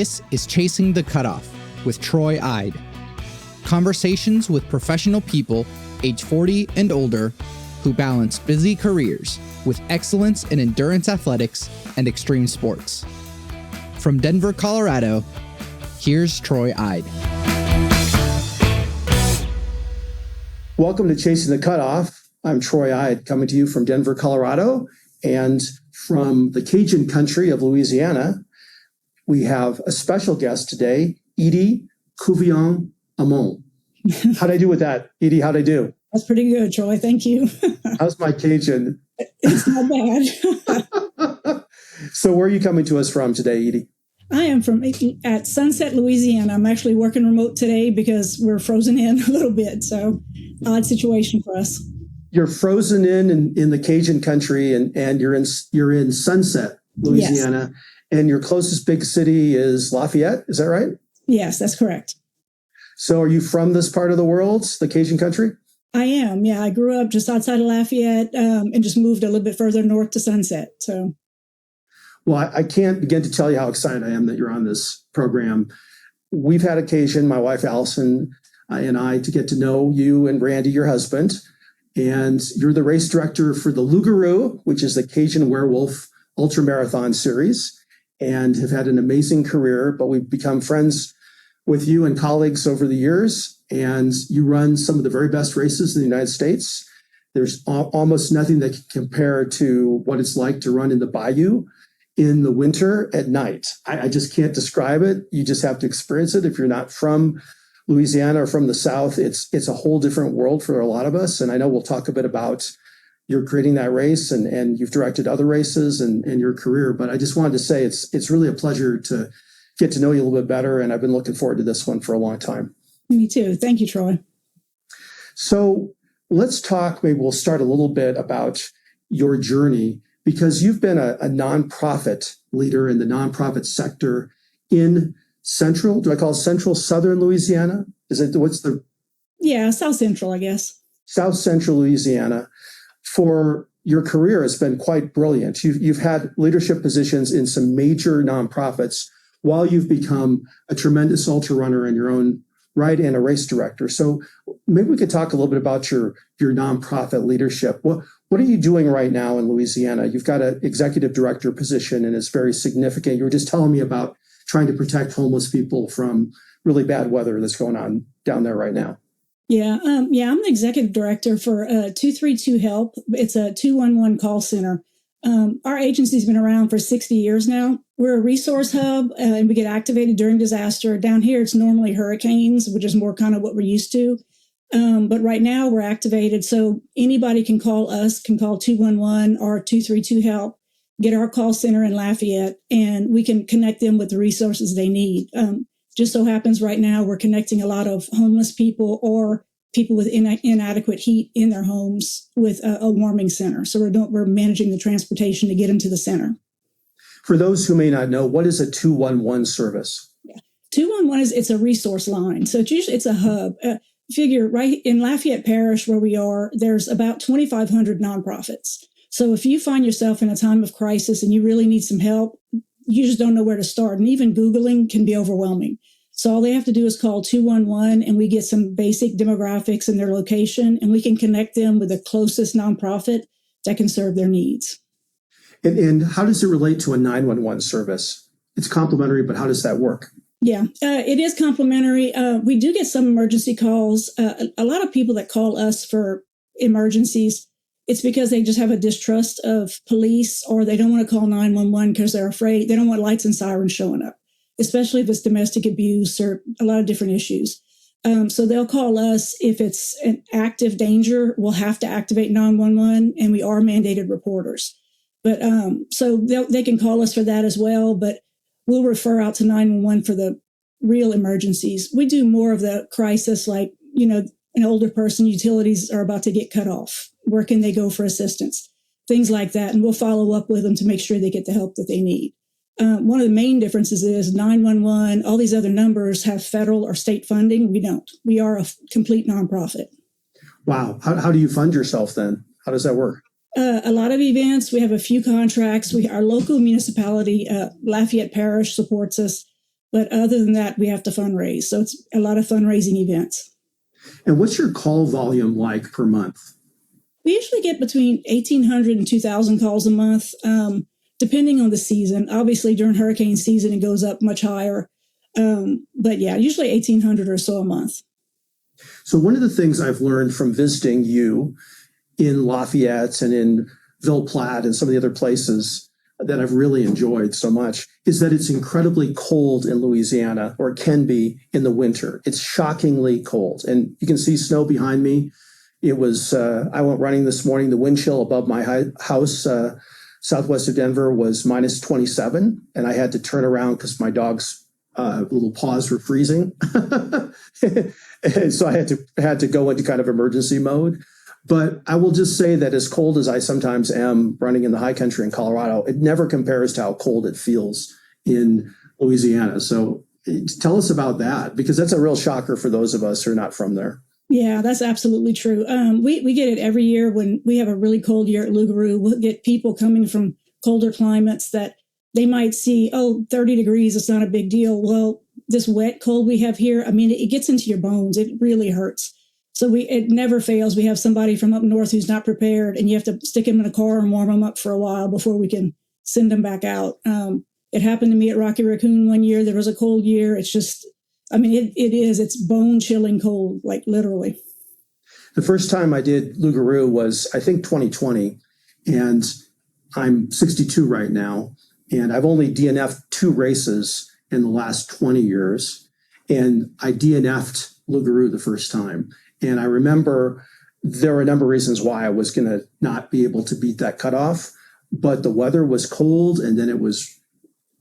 This is Chasing the Cutoff with Troy Eid. Conversations with professional people age 40 and older who balance busy careers with excellence in endurance athletics and extreme sports. From Denver, Colorado, here's Troy Eid. Welcome to Chasing the Cutoff. I'm Troy Eid, coming to you from Denver, Colorado, and from the Cajun country of Louisiana. We have a special guest today, Edie Couvillon Aymond. How'd I do with that? Edie, how'd I do? That's pretty good, Troy. Thank you. How's my Cajun? It's not bad. So where are you coming to us from today, Edie? I am from at Sunset, Louisiana. I'm actually working remote today because we're frozen in a little bit. So odd situation for us. You're frozen in the Cajun country and you're in Sunset, Louisiana. Yes. And your closest big city is Lafayette. Is that right? Yes, that's correct. So are you from this part of the world, the Cajun country? I am. Yeah, I grew up just outside of Lafayette and just moved a little bit further north to Sunset. So, well, I can't begin to tell you how excited I am that you're on this program. We've had occasion, my wife Allison and I, to get to know you and Randy, your husband. And you're the race director for the Garou, which is the Cajun Werewolf ultramarathon series, and have had an amazing career. But we've become friends with you and colleagues over the years, and you run some of the very best races in the United States. There's almost nothing that can compare to what it's like to run in the bayou in the winter at night. I just can't describe it. You just have to experience it. If you're not from Louisiana or from the South, it's a whole different world for a lot of us. And I know we'll talk a bit about you're creating that race and you've directed other races and your career. But I just wanted to say it's really a pleasure to get to know you a little bit better. And I've been looking forward to this one for a long time. Me too. Thank you, Troy. So let's talk, maybe we'll start a little bit about your journey, because you've been a nonprofit leader in the nonprofit sector in Southern Louisiana? Yeah, South Central, I guess. South Central Louisiana. For your career has been quite brilliant. You've had leadership positions in some major nonprofits while you've become a tremendous ultra runner in your own right and a race director. So maybe we could talk a little bit about your nonprofit leadership. What are you doing right now in Louisiana? You've got an executive director position and it's very significant. You were just telling me about trying to protect homeless people from really bad weather that's going on down there right now. Yeah, I'm the executive director for 232 Help. It's a 211 call center. Our agency's been around for 60 years now. We're a resource hub and we get activated during disaster. Down here, it's normally hurricanes, which is more kind of what we're used to. But right now we're activated. So anybody can call us, can call 211 or 232 Help, get our call center in Lafayette, and we can connect them with the resources they need. Just so happens right now we're connecting a lot of homeless people or people with inadequate heat in their homes with a warming center. So we're managing the transportation to get them to the center. For those who may not know, what is a 211 service? Yeah. 211 it's a resource line. So it's a hub. Figure right in Lafayette Parish where we are, there's about 2,500 nonprofits. So if you find yourself in a time of crisis and you really need some help, you just don't know where to start. And even Googling can be overwhelming. So all they have to do is call 211 and we get some basic demographics and their location, and we can connect them with the closest nonprofit that can serve their needs. And how does it relate to a 911 service? It's complimentary, but how does that work? Yeah, it is complimentary. We do get some emergency calls. A lot of people that call us for emergencies, it's because they just have a distrust of police or they don't want to call 911 because they're afraid. They don't want lights and sirens showing up, especially if it's domestic abuse or a lot of different issues. So they'll call us if it's an active danger. We'll have to activate 911, and we are mandated reporters. But so they can call us for that as well, but we'll refer out to 911 for the real emergencies. We do more of the crisis, like, an older person, utilities are about to get cut off. Where can they go for assistance? Things like that. And we'll follow up with them to make sure they get the help that they need. One of the main differences is 911, all these other numbers have federal or state funding. We don't. We are a complete nonprofit. Wow. How do you fund yourself then? How does that work? A lot of events. We have a few contracts. Our local municipality, Lafayette Parish, supports us. But other than that, we have to fundraise. So it's a lot of fundraising events. And what's your call volume like per month? We usually get between 1,800 and 2,000 calls a month, depending on the season. Obviously, during hurricane season, it goes up much higher. But yeah, usually 1,800 or so a month. So one of the things I've learned from visiting you in Lafayette and in Ville, Platte, and some of the other places that I've really enjoyed so much is that it's incredibly cold in Louisiana, or it can be in the winter. It's shockingly cold. And you can see snow behind me. It was, I went running this morning. The wind chill above my house, southwest of Denver, was minus 27. And I had to turn around because my dog's little paws were freezing. And so I had to go into kind of emergency mode. But I will just say that as cold as I sometimes am running in the high country in Colorado, it never compares to how cold it feels in Louisiana. So tell us about that, because that's a real shocker for those of us who are not from there. Yeah, that's absolutely true. We get it every year when we have a really cold year at Garou. We'll get people coming from colder climates that they might see, 30 degrees, it's not a big deal. Well, this wet cold we have here, I mean, it gets into your bones. It really hurts. So it never fails. We have somebody from up north who's not prepared, and you have to stick them in a car and warm them up for a while before we can send them back out. It happened to me at Rocky Raccoon one year. There was a cold year. It's just, I mean, it's bone chilling cold, like literally. The first time I did Garou was, I think, 2020, and I'm 62 right now, and I've only DNF'd 2 races in the last 20 years, and I DNF'd Garou the first time. And I remember there were a number of reasons why I was going to not be able to beat that cutoff, but the weather was cold, and then it was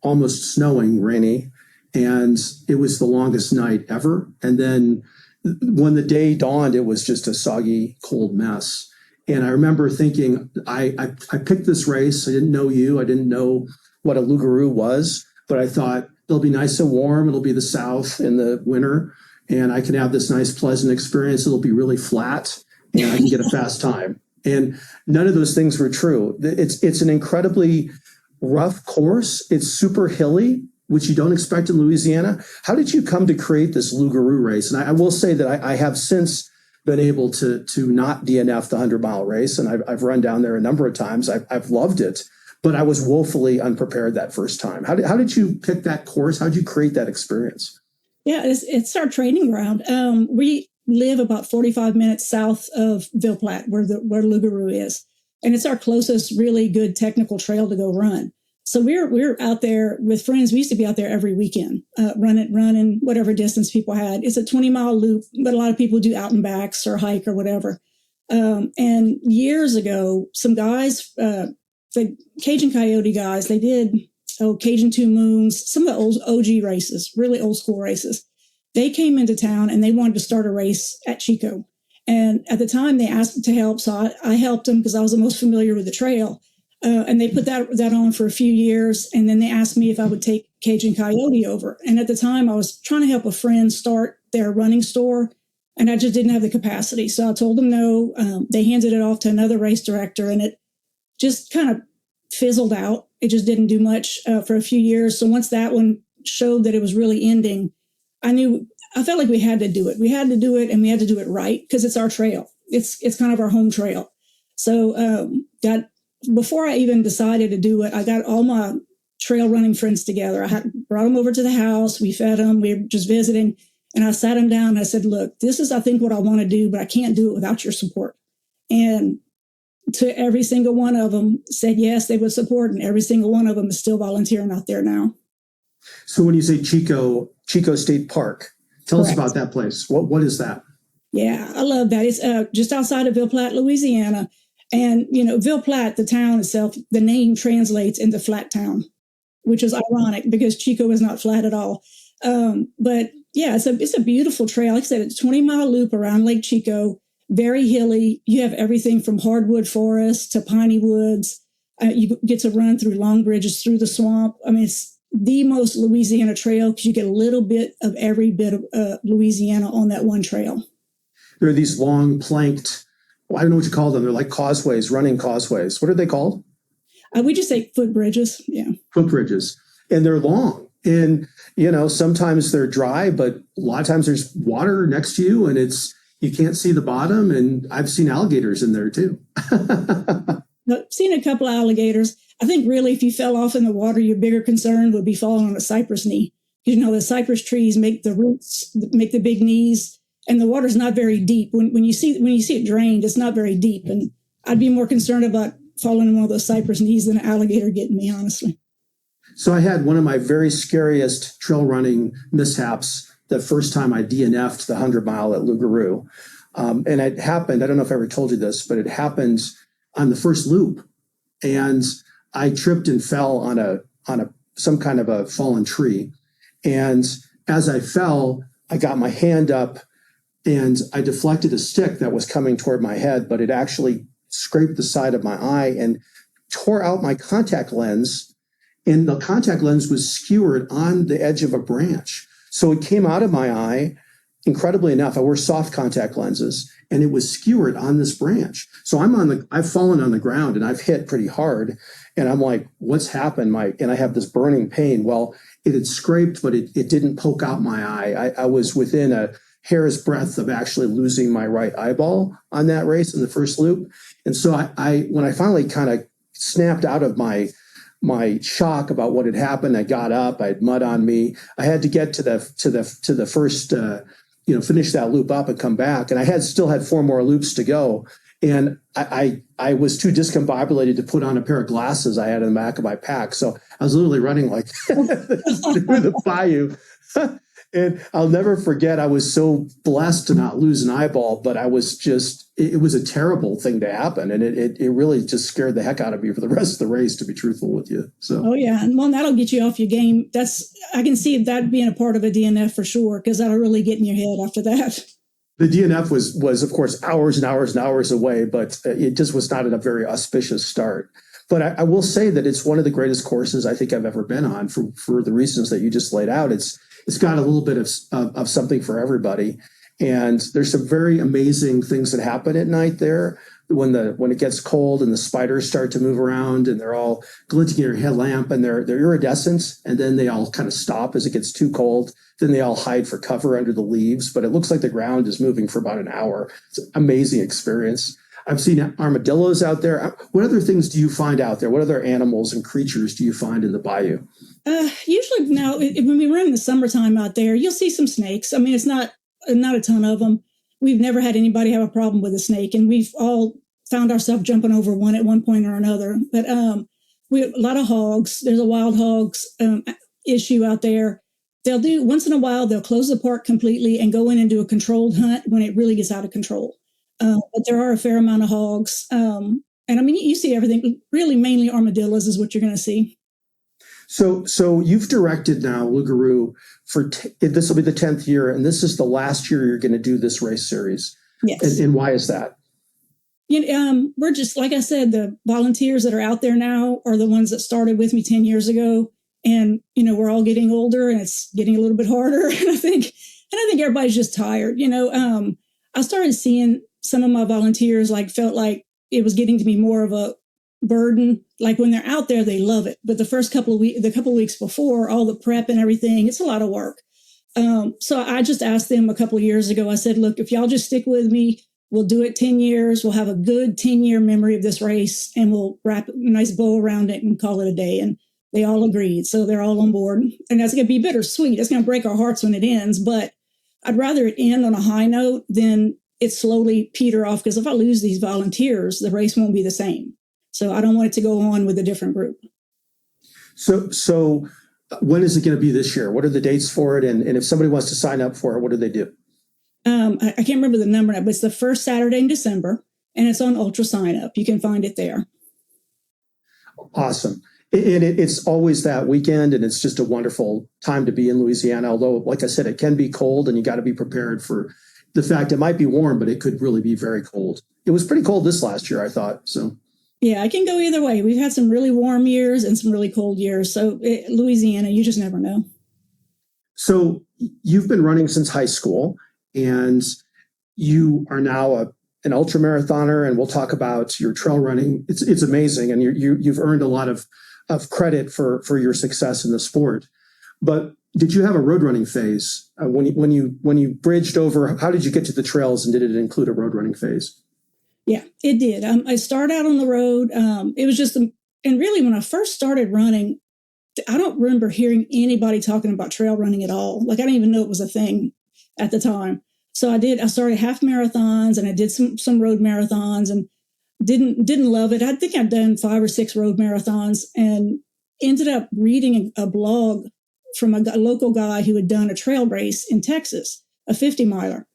almost snowing, rainy, and it was the longest night ever. And then when the day dawned, it was just a soggy, cold mess. And I remember thinking, I picked this race. I didn't know you. I didn't know what a Garou was, but I thought it'll be nice and warm. It'll be the South in the winter, and I can have this nice, pleasant experience. It'll be really flat, and I can get a fast time. And none of those things were true. It's an incredibly rough course. It's super hilly, which you don't expect in Louisiana. How did you come to create this Garou race? And I will say that I have since been able to not DNF the 100-mile race, and I've run down there a number of times. I've loved it, but I was woefully unprepared that first time. How did you pick that course? How did you create that experience? Yeah, it's our training ground. We live about 45 minutes south of Ville, Platte, where Garou is, and it's our closest really good technical trail to go run. So we're out there with friends. We used to be out there every weekend, running whatever distance people had. It's a 20-mile loop, but a lot of people do out and backs or hike or whatever. And years ago, some guys, the Cajun Coyote guys, they did Cajun 2 Moons, some of the old OG races, really old school races. They came into town and they wanted to start a race at Chicot. And at the time they asked to help. So I helped them because I was the most familiar with the trail. And they put that on for a few years. And then they asked me if I would take Cajun Coyote over. And at the time I was trying to help a friend start their running store, and I just didn't have the capacity. So I told them no. They handed it off to another race director, and it just kind of fizzled out. It just didn't do much for a few years. So once that one showed that it was really ending, I felt like we had to do it. We had to do it, and we had to do it right because it's our trail. It's kind of our home trail. So before I even decided to do it, I got all my trail running friends together. I brought them over to the house. We fed them. We were just visiting. And I sat them down and I said, look, this is, I think, what I want to do, but I can't do it without your support. And to every single one of them said yes, they would support. And every single one of them is still volunteering out there now. So when you say Chicot State Park, tell Correct. us about that place. What is that? Yeah, I love that. It's just outside of Ville, Platte, Louisiana. And, Ville, Platte, the town itself, the name translates into flat town, which is ironic because Chicot is not flat at all. But yeah, it's a beautiful trail. Like I said, it's a 20-mile loop around Lake Chicot, very hilly. You have everything from hardwood forest to piney woods. You get to run through long bridges through the swamp. I mean, it's the most Louisiana trail because you get a little bit of every bit of Louisiana on that one trail. There are these long planked, I don't know what you call them. They're like causeways, running causeways. What are they called? We just say foot bridges. Yeah. Foot bridges. And they're long. And sometimes they're dry, but a lot of times there's water next to you and you can't see the bottom. And I've seen alligators in there too. I've seen a couple of alligators. I think really if you fell off in the water, your bigger concern would be falling on a cypress knee. The cypress trees make the roots, make the big knees, and the water's not very deep. When you see it drained, it's not very deep. And I'd be more concerned about falling in one of those cypress knees than an alligator getting me, honestly. So I had one of my very scariest trail running mishaps the first time I DNF'd the 100-mile at Garou. And it happened, I don't know if I ever told you this, but it happened on the first loop. And I tripped and fell on some kind of a fallen tree. And as I fell, I got my hand up and I deflected a stick that was coming toward my head, but it actually scraped the side of my eye and tore out my contact lens. And the contact lens was skewered on the edge of a branch. So it came out of my eye. Incredibly enough, I wear soft contact lenses, and it was skewered on this branch. So I've fallen on the ground and I've hit pretty hard. And I'm like, what's happened? And I have this burning pain. Well, it had scraped, but it didn't poke out my eye. I was within a hair's breadth of actually losing my right eyeball on that race in the first loop. And so when I finally kind of snapped out of my shock about what had happened, I got up, I had mud on me. I had to get to the first, finish that loop up and come back. And I still had 4 more loops to go. And I was too discombobulated to put on a pair of glasses I had in the back of my pack. So I was literally running like through the bayou. And I'll never forget, I was so blessed to not lose an eyeball, but it was a terrible thing to happen. And it really just scared the heck out of me for the rest of the race, to be truthful with you. So. Oh, yeah. And that'll get you off your game. I can see that being a part of a DNF for sure, because that'll really get in your head after that. The DNF was, of course, hours and hours and hours away, but it just was not a very auspicious start. But I will say that it's one of the greatest courses I think I've ever been on for the reasons that you just laid out. It's got a little bit of something for everybody. And there's some very amazing things that happen at night there when it gets cold and the spiders start to move around and they're all glinting in your headlamp and they're iridescent, and then they all kind of stop as it gets too cold. Then they all hide for cover under the leaves, but it looks like the ground is moving for about an hour. It's an amazing experience. I've seen armadillos out there. What other things do you find out there? What other animals and creatures do you find in the bayou? Usually now, when we run in the summertime out there, you'll see some snakes. I mean, it's not a ton of them. We've never had anybody have a problem with a snake, and we've all found ourselves jumping over one at one point or another. But we have a lot of hogs. There's a wild hogs issue out there. They'll do, once in a while, they'll close the park completely and go in and do a controlled hunt when it really gets out of control. But there are a fair amount of hogs. And I mean, you see everything. Really, mainly armadillos is what you're going to see. So you've directed now Garou this will be the 10th year, and this is the last year you're going to do this race series. Yes. And why is that? We're just, like I said, the volunteers that are out there now are the ones that started with me 10 years ago. And, we're all getting older and it's getting a little bit harder. And I think everybody's just tired. I started seeing some of my volunteers felt like it was getting to be more of a burden. Like when they're out there, they love it. But the first couple of weeks before, all the prep and everything, it's a lot of work. So I just asked them a couple of years ago, I said, look, if y'all just stick with me, we'll do it 10 years. We'll have a good 10-year memory of this race and we'll wrap a nice bow around it and call it a day. And they all agreed. So they're all on board. And that's going to be bittersweet. It's going to break our hearts when it ends. But I'd rather it end on a high note than it slowly peter off. Because if I lose these volunteers, the race won't be the same. So I don't want it to go on with a different group. So when is it going to be this year? What are the dates for it? And if somebody wants to sign up for it, what do they do? I can't remember the number now, but it's the first Saturday in December. And it's on Ultra Sign Up. You can find it there. Awesome. And it's always that weekend, and it's just a wonderful time to be in Louisiana. Although, like I said, it can be cold, and you got to be prepared for the fact it might be warm, but it could really be very cold. It was pretty cold this last year, I thought. So, yeah, I can go either way. We've had some really warm years and some really cold years. So, Louisiana, you just never know. So, you've been running since high school, and you are now an ultramarathoner, and we'll talk about your trail running. It's amazing, and you've earned a lot of credit for your success in the sport. But Did you have a road running phase when you bridged over? How did you get to the trails, and did it include a road running phase? Yeah, it did. I started out on the road. It was just, and really when I first started running, I don't remember hearing anybody talking about trail running at all. Like I didn't even know it was a thing at the time. So I started half marathons, and I did some road marathons, and didn't love it. I think I'd done 5 or 6 road marathons, and ended up reading a blog from a local guy who had done a trail race in Texas, a 50 miler.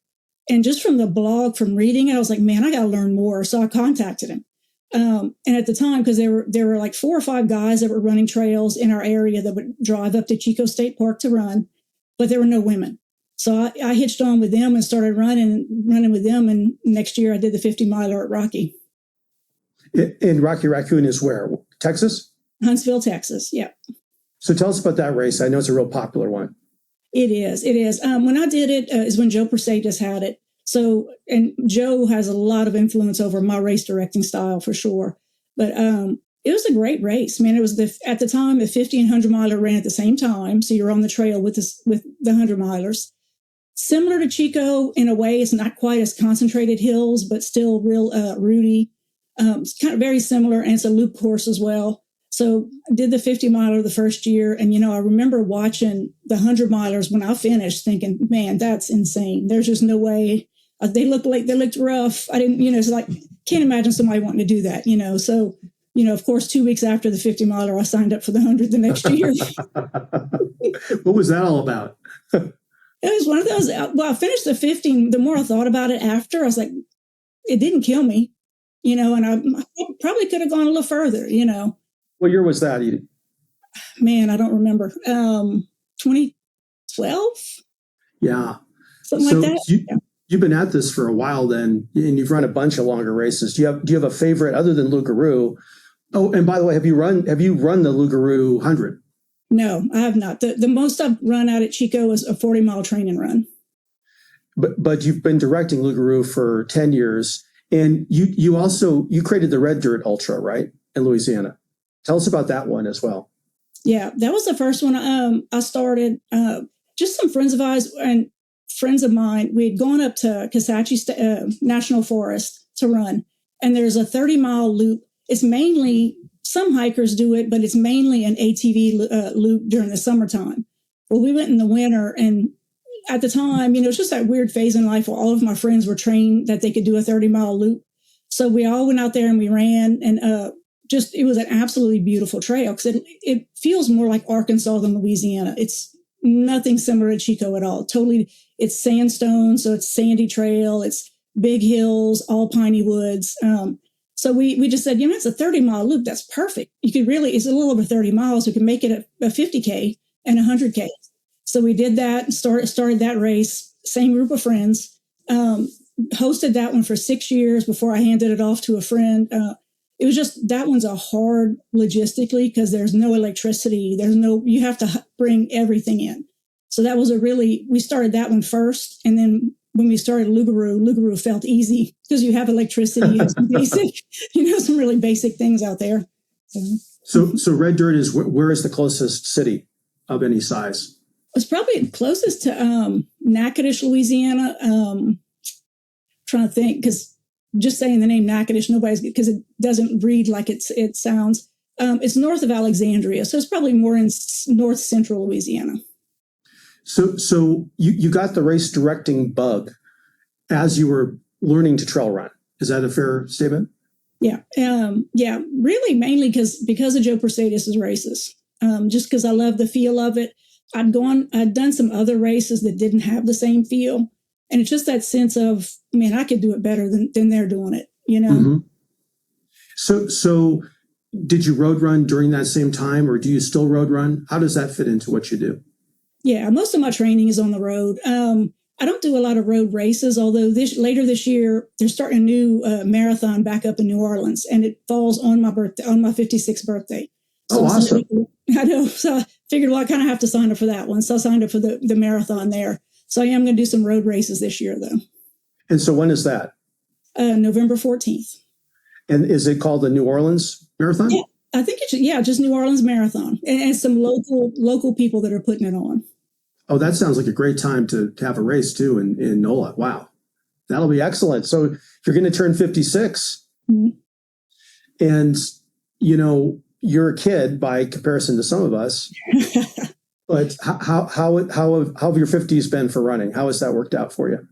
And just from the blog, from reading it, I was like, man, I got to learn more. So I contacted him. And at the time, because there were like 4 or 5 guys that were running trails in our area that would drive up to Chicot State Park to run, but there were no women. So I hitched on with them and started running with them. And next year I did the 50 miler at Rocky. And Rocky Raccoon is where? Texas? Huntsville, Texas. Yeah. So tell us about that race. I know it's a real popular one. It is. When I did it is when Joe Persatis had it. So, and Joe has a lot of influence over my race directing style for sure. But it was a great race, man. It was at the time, the 50 and 100 miler ran at the same time. So you're on the trail with the 100 milers. Similar to Chico in a way, it's not quite as concentrated hills, but still real rooty. It's kind of very similar, and it's a loop course as well. So I did the 50 miler the first year, and I remember watching the 100 milers when I finished, thinking, "Man, that's insane! There's just no way." They looked rough. I didn't, it's like can't imagine somebody wanting to do that, So, of course, 2 weeks after the 50 miler, I signed up for the 100 the next year. What was that all about? It was one of those. Well, I finished the 50. The more I thought about it after, I was like, it didn't kill me, and I probably could have gone a little further, What year was that, Edie? Man, I don't remember. 2012? Yeah. Something like that. You've been at this for a while then, and you've run a bunch of longer races. Do you have a favorite other than Loup Garou? Oh, and by the way, have you run the Loup Garou 100? No, I have not. The most I've run out at Chico is a 40-mile train and run. But you've been directing Loup Garou for 10 years, and you created the Red Dirt Ultra, right, in Louisiana. Tell us about that one as well. Yeah, that was the first one I started. Just some friends of ours and friends of mine, we had gone up to Kisatchie National Forest to run, and there's a 30-mile loop. It's mainly, some hikers do it, but it's mainly an ATV loop during the summertime. Well, we went in the winter, and at the time, it's just that weird phase in life where all of my friends were trained that they could do a 30-mile loop. So we all went out there and we ran, and it was an absolutely beautiful trail because it feels more like Arkansas than Louisiana. It's nothing similar to Chico at all. Totally, it's sandstone, so it's sandy trail. It's big hills, all piney woods. So we just said, it's a 30-mile loop. That's perfect. It's a little over 30 miles. We can make it a 50K and 100K. So we did that, started that race, same group of friends, hosted that one for 6 years before I handed it off to a friend. It was just, that one's a hard logistically because there's no electricity. You have to bring everything in. So that was we started that one first. And then when we started Loup Garou felt easy because you have electricity and some basic, some really basic things out there. So Red Dirt is, where is the closest city of any size? It's probably closest to Natchitoches, Louisiana. Trying to think, because just saying the name Natchitoches, because it doesn't read like it sounds. It's north of Alexandria, so it's probably more in north central Louisiana. So you got the race directing bug as you were learning to trail run. Is that a fair statement? Yeah. Really mainly because of Joe Persatis' races. Just because I love the feel of it. I'd done some other races that didn't have the same feel. And it's just that sense of, man, I could do it better than they're doing it, Mm-hmm. So did you road run during that same time, or do you still road run? How does that fit into what you do? Yeah, most of my training is on the road. I don't do a lot of road races, although later this year, they're starting a new marathon back up in New Orleans, and it falls on my birthday, on my 56th birthday. So awesome. I know. So I figured, I kind of have to sign up for that one. So I signed up for the marathon there. So I am going to do some road races this year, though. And so when is that? November 14th. And is it called the New Orleans Marathon? Yeah, I think just New Orleans Marathon. And some local people that are putting it on. Oh, that sounds like a great time to have a race too in NOLA. Wow. That'll be excellent. So you're going to turn 56 and, you know, you're a kid by comparison to some of us, but how have your 50s been for running? How has that worked out for you?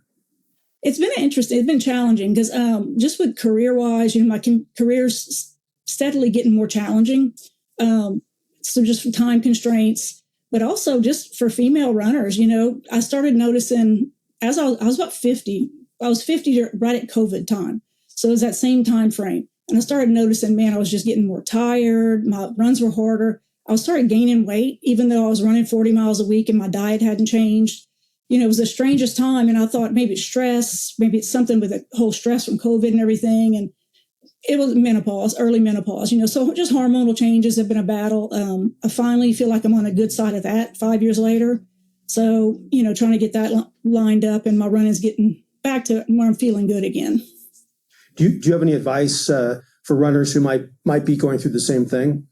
It's been interesting. It's been challenging because just with career-wise, you know, my career's steadily getting more challenging. So just for time constraints, but also just for female runners, you know, I started noticing as I was about 50, I was 50 right at COVID time. So it was that same time frame. And I started noticing, man, I was just getting more tired. My runs were harder. I started gaining weight, even though I was running 40 miles a week and my diet hadn't changed. You know, it was the strangest time. And I thought maybe it's stress, maybe it's something with the whole stress from COVID and everything. And it was menopause, early menopause, you know, so just hormonal changes have been a battle. I finally feel like I'm on a good side of that 5 years later. So, you know, trying to get that lined up and my running's getting back to where I'm feeling good again. Do you have any advice for runners who might be going through the same thing?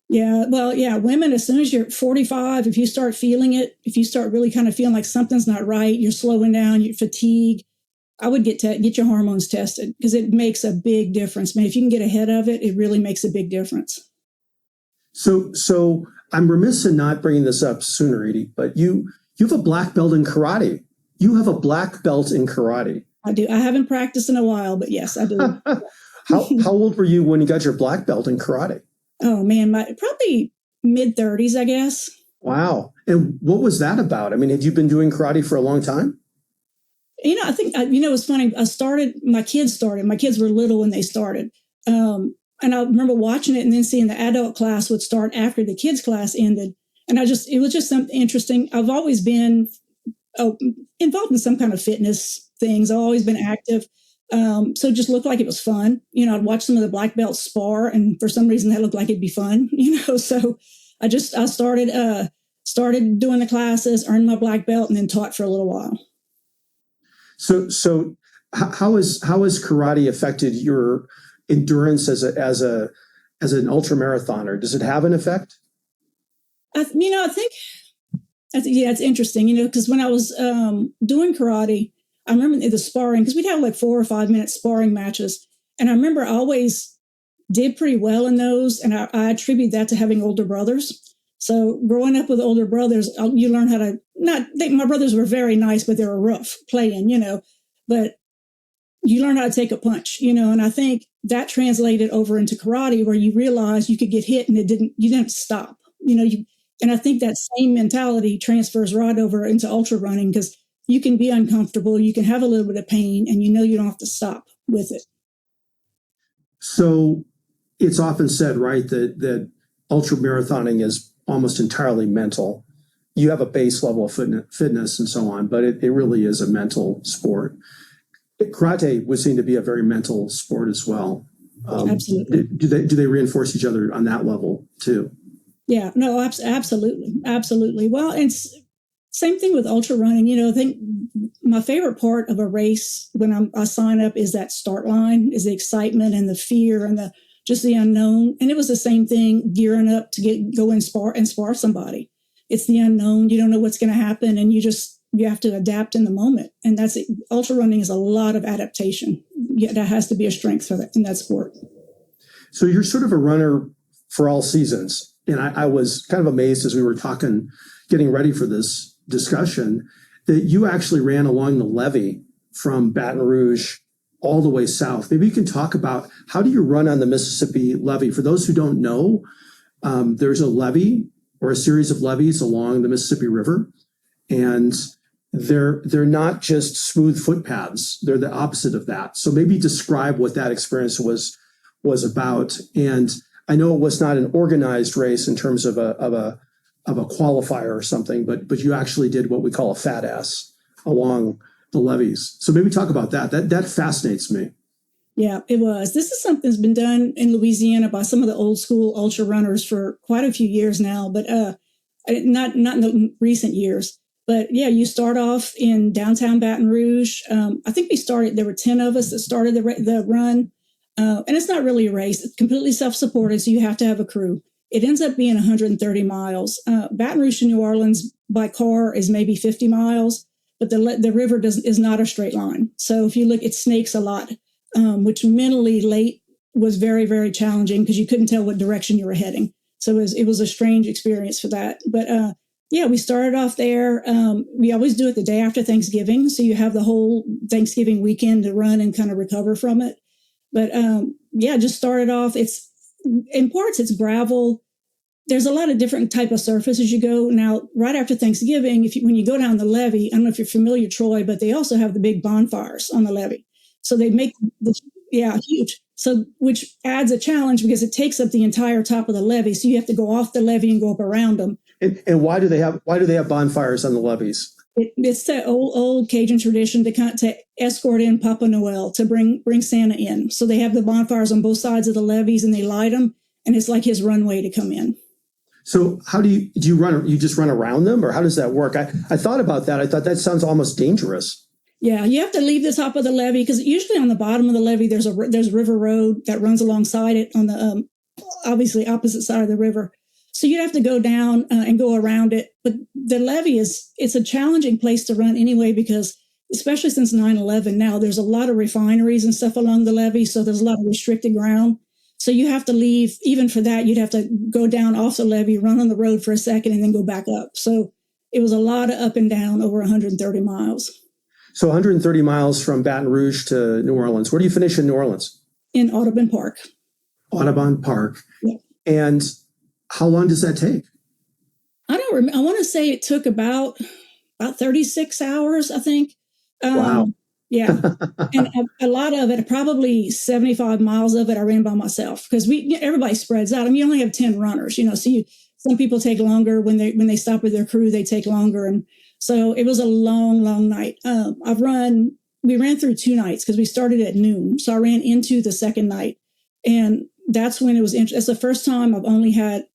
Yeah, well, yeah, women, as soon as you're 45, if you start feeling it, if you start really kind of feeling like something's not right, you're slowing down, you're fatigued, I would get your hormones tested because it makes a big difference. Man, if you can get ahead of it, it really makes a big difference. So I'm remiss in not bringing this up sooner, Edie, but you have a black belt in karate. You have a black belt in karate. I do. I haven't practiced in a while, but yes, I do. How old were you when you got your black belt in karate? Oh man, probably mid-30s, I guess. Wow. And what was that about? I mean, had you been doing karate for a long time? You know, I think, you know, it was funny. My kids were little when they started. And I remember watching it and then seeing the adult class would start after the kids class ended. And it was just something interesting. I've always been involved in some kind of fitness things. I've always been active. So it just looked like it was fun. You know, I'd watch some of the black belts spar and for some reason that looked like it'd be fun, you know, so I started doing the classes, earned my black belt and then taught for a little while. So how has karate affected your endurance as an ultramarathoner? Does it have an effect? I think it's interesting, you know, because when I was doing karate, I remember the sparring, because we'd have like 4 or 5 minute sparring matches. And I remember I always did pretty well in those. And I attribute that to having older brothers. So growing up with older brothers, you learn how to my brothers were very nice, but they were rough playing, you know, but you learn how to take a punch, you know, and I think that translated over into karate where you realize you could get hit and you didn't stop, you know, and I think that same mentality transfers right over into ultra running because you can be uncomfortable, you can have a little bit of pain and you know you don't have to stop with it. So it's often said, right, that ultra marathoning is almost entirely mental. You have a base level of fitness and so on, but it really is a mental sport. Karate would seem to be a very mental sport as well. Absolutely. Do they reinforce each other on that level too? Yeah, no, absolutely. Absolutely. Well, it's same thing with ultra running. You know, I think my favorite part of a race when I sign up is that start line, is the excitement and the fear and just the unknown. And it was the same thing gearing up to go and spar somebody. It's the unknown. You don't know what's going to happen. And you have to adapt in the moment. And that's it. Ultra running is a lot of adaptation. Yeah, that has to be a strength for that in that sport. So you're sort of a runner for all seasons. And I was kind of amazed as we were getting ready for this discussion, that you actually ran along the levee from Baton Rouge all the way south. Maybe you can talk about how do you run on the Mississippi levee? For those who don't know, there's a levee or a series of levees along the Mississippi River, and they're not just smooth footpaths. They're the opposite of that. So maybe describe what that experience was about. And I know it was not an organized race in terms of a qualifier or something, but you actually did what we call a fat ass along the levees. So maybe talk about that. That fascinates me. Yeah, it was. This is something that's been done in Louisiana by some of the old school ultra runners for quite a few years now, but not in the recent years. But yeah, you start off in downtown Baton Rouge. I think there were 10 of us that started the run. And it's not really a race. It's completely self-supported, so you have to have a crew. It ends up being 130 miles. Baton Rouge to New Orleans, by car is maybe 50 miles, but the river is not a straight line. So if you look, it snakes a lot, which mentally late was very, very challenging because you couldn't tell what direction you were heading. So it was a strange experience for that. But yeah, we started off there. We always do it the day after Thanksgiving. So you have the whole Thanksgiving weekend to run and kind of recover from it. But yeah, just started off. In parts, it's gravel. There's a lot of different type of surface as you go. Now, right after Thanksgiving, when you go down the levee, I don't know if you're familiar, Troy, but they also have the big bonfires on the levee. So they make huge. So which adds a challenge because it takes up the entire top of the levee. So you have to go off the levee and go up around them. And why do they have bonfires on the levees? It's the old Cajun tradition to escort in Papa Noel, to bring Santa in. So they have the bonfires on both sides of the levees and they light them, and it's like his runway to come in. So how do you run? You just run around them, or how does that work? I thought about that. I thought that sounds almost dangerous. Yeah, you have to leave the top of the levee because usually on the bottom of the levee there's River Road that runs alongside it on the obviously opposite side of the river. So you'd have to go down and go around it. But the levee it's a challenging place to run anyway because especially since 9/11 now there's a lot of refineries and stuff along the levee, so there's a lot of restricted ground. So you have to leave, even for that, you'd have to go down off the levee, run on the road for a second, and then go back up. So it was a lot of up and down over 130 miles. So 130 miles from Baton Rouge to New Orleans. Where do you finish in New Orleans? In Audubon Park. Audubon Park. Yeah. And how long does that take? I don't remember. I want to say it took about 36 hours, I think. Wow. Yeah. And a lot of it, probably 75 miles of it, I ran by myself because everybody spreads out. I mean, you only have 10 runners, so some people take longer when they stop with their crew, they take longer. And so it was a long, long night. We ran through 2 nights because we started at noon. So I ran into the second night, and that's when it was interesting. It's the first time I've